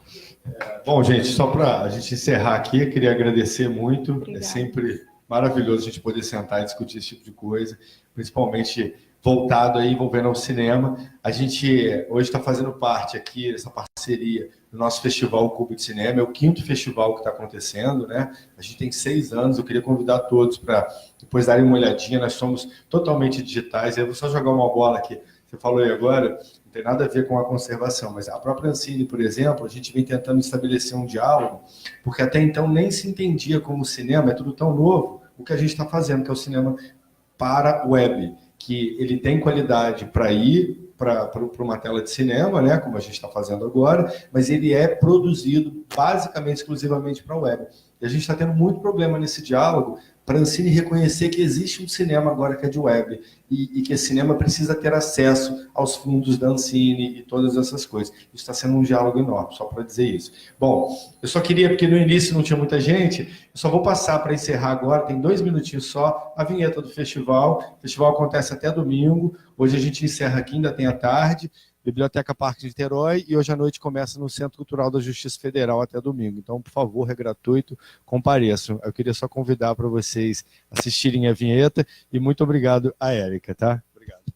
Bom, gente, só para a gente encerrar aqui, queria agradecer muito. Obrigada. É sempre maravilhoso a gente poder sentar e discutir esse tipo de coisa, principalmente voltado aí, envolvendo ao cinema. A gente hoje está fazendo parte aqui dessa parceria do nosso festival Cubo de Cinema, é o 5º festival que está acontecendo, né? A gente tem 6 anos, eu queria convidar todos para depois darem uma olhadinha, nós somos totalmente digitais, eu vou só jogar uma bola aqui. Você falou aí agora, não tem nada a ver com a conservação, mas a própria Ancine, por exemplo, a gente vem tentando estabelecer um diálogo, porque até então nem se entendia como o cinema, é tudo tão novo, o que a gente está fazendo, que é o cinema para web, que ele tem qualidade para ir para uma tela de cinema, né, como a gente está fazendo agora, mas ele é produzido basicamente, exclusivamente para a web. E a gente está tendo muito problema nesse diálogo para a Ancine reconhecer que existe um cinema agora que é de web e que esse cinema precisa ter acesso aos fundos da Ancine e todas essas coisas. Isso está sendo um diálogo enorme, só para dizer isso. Bom, eu só queria, porque no início não tinha muita gente, eu só vou passar para encerrar agora, tem 2 minutinhos só, a vinheta do festival. O festival acontece até domingo, hoje a gente encerra aqui, ainda tem a tarde, Biblioteca Parque de Niterói, e hoje à noite começa no Centro Cultural da Justiça Federal até domingo. Então, por favor, é gratuito, compareçam. Eu queria só convidar para vocês assistirem a vinheta e muito obrigado a Érica, tá? Obrigado.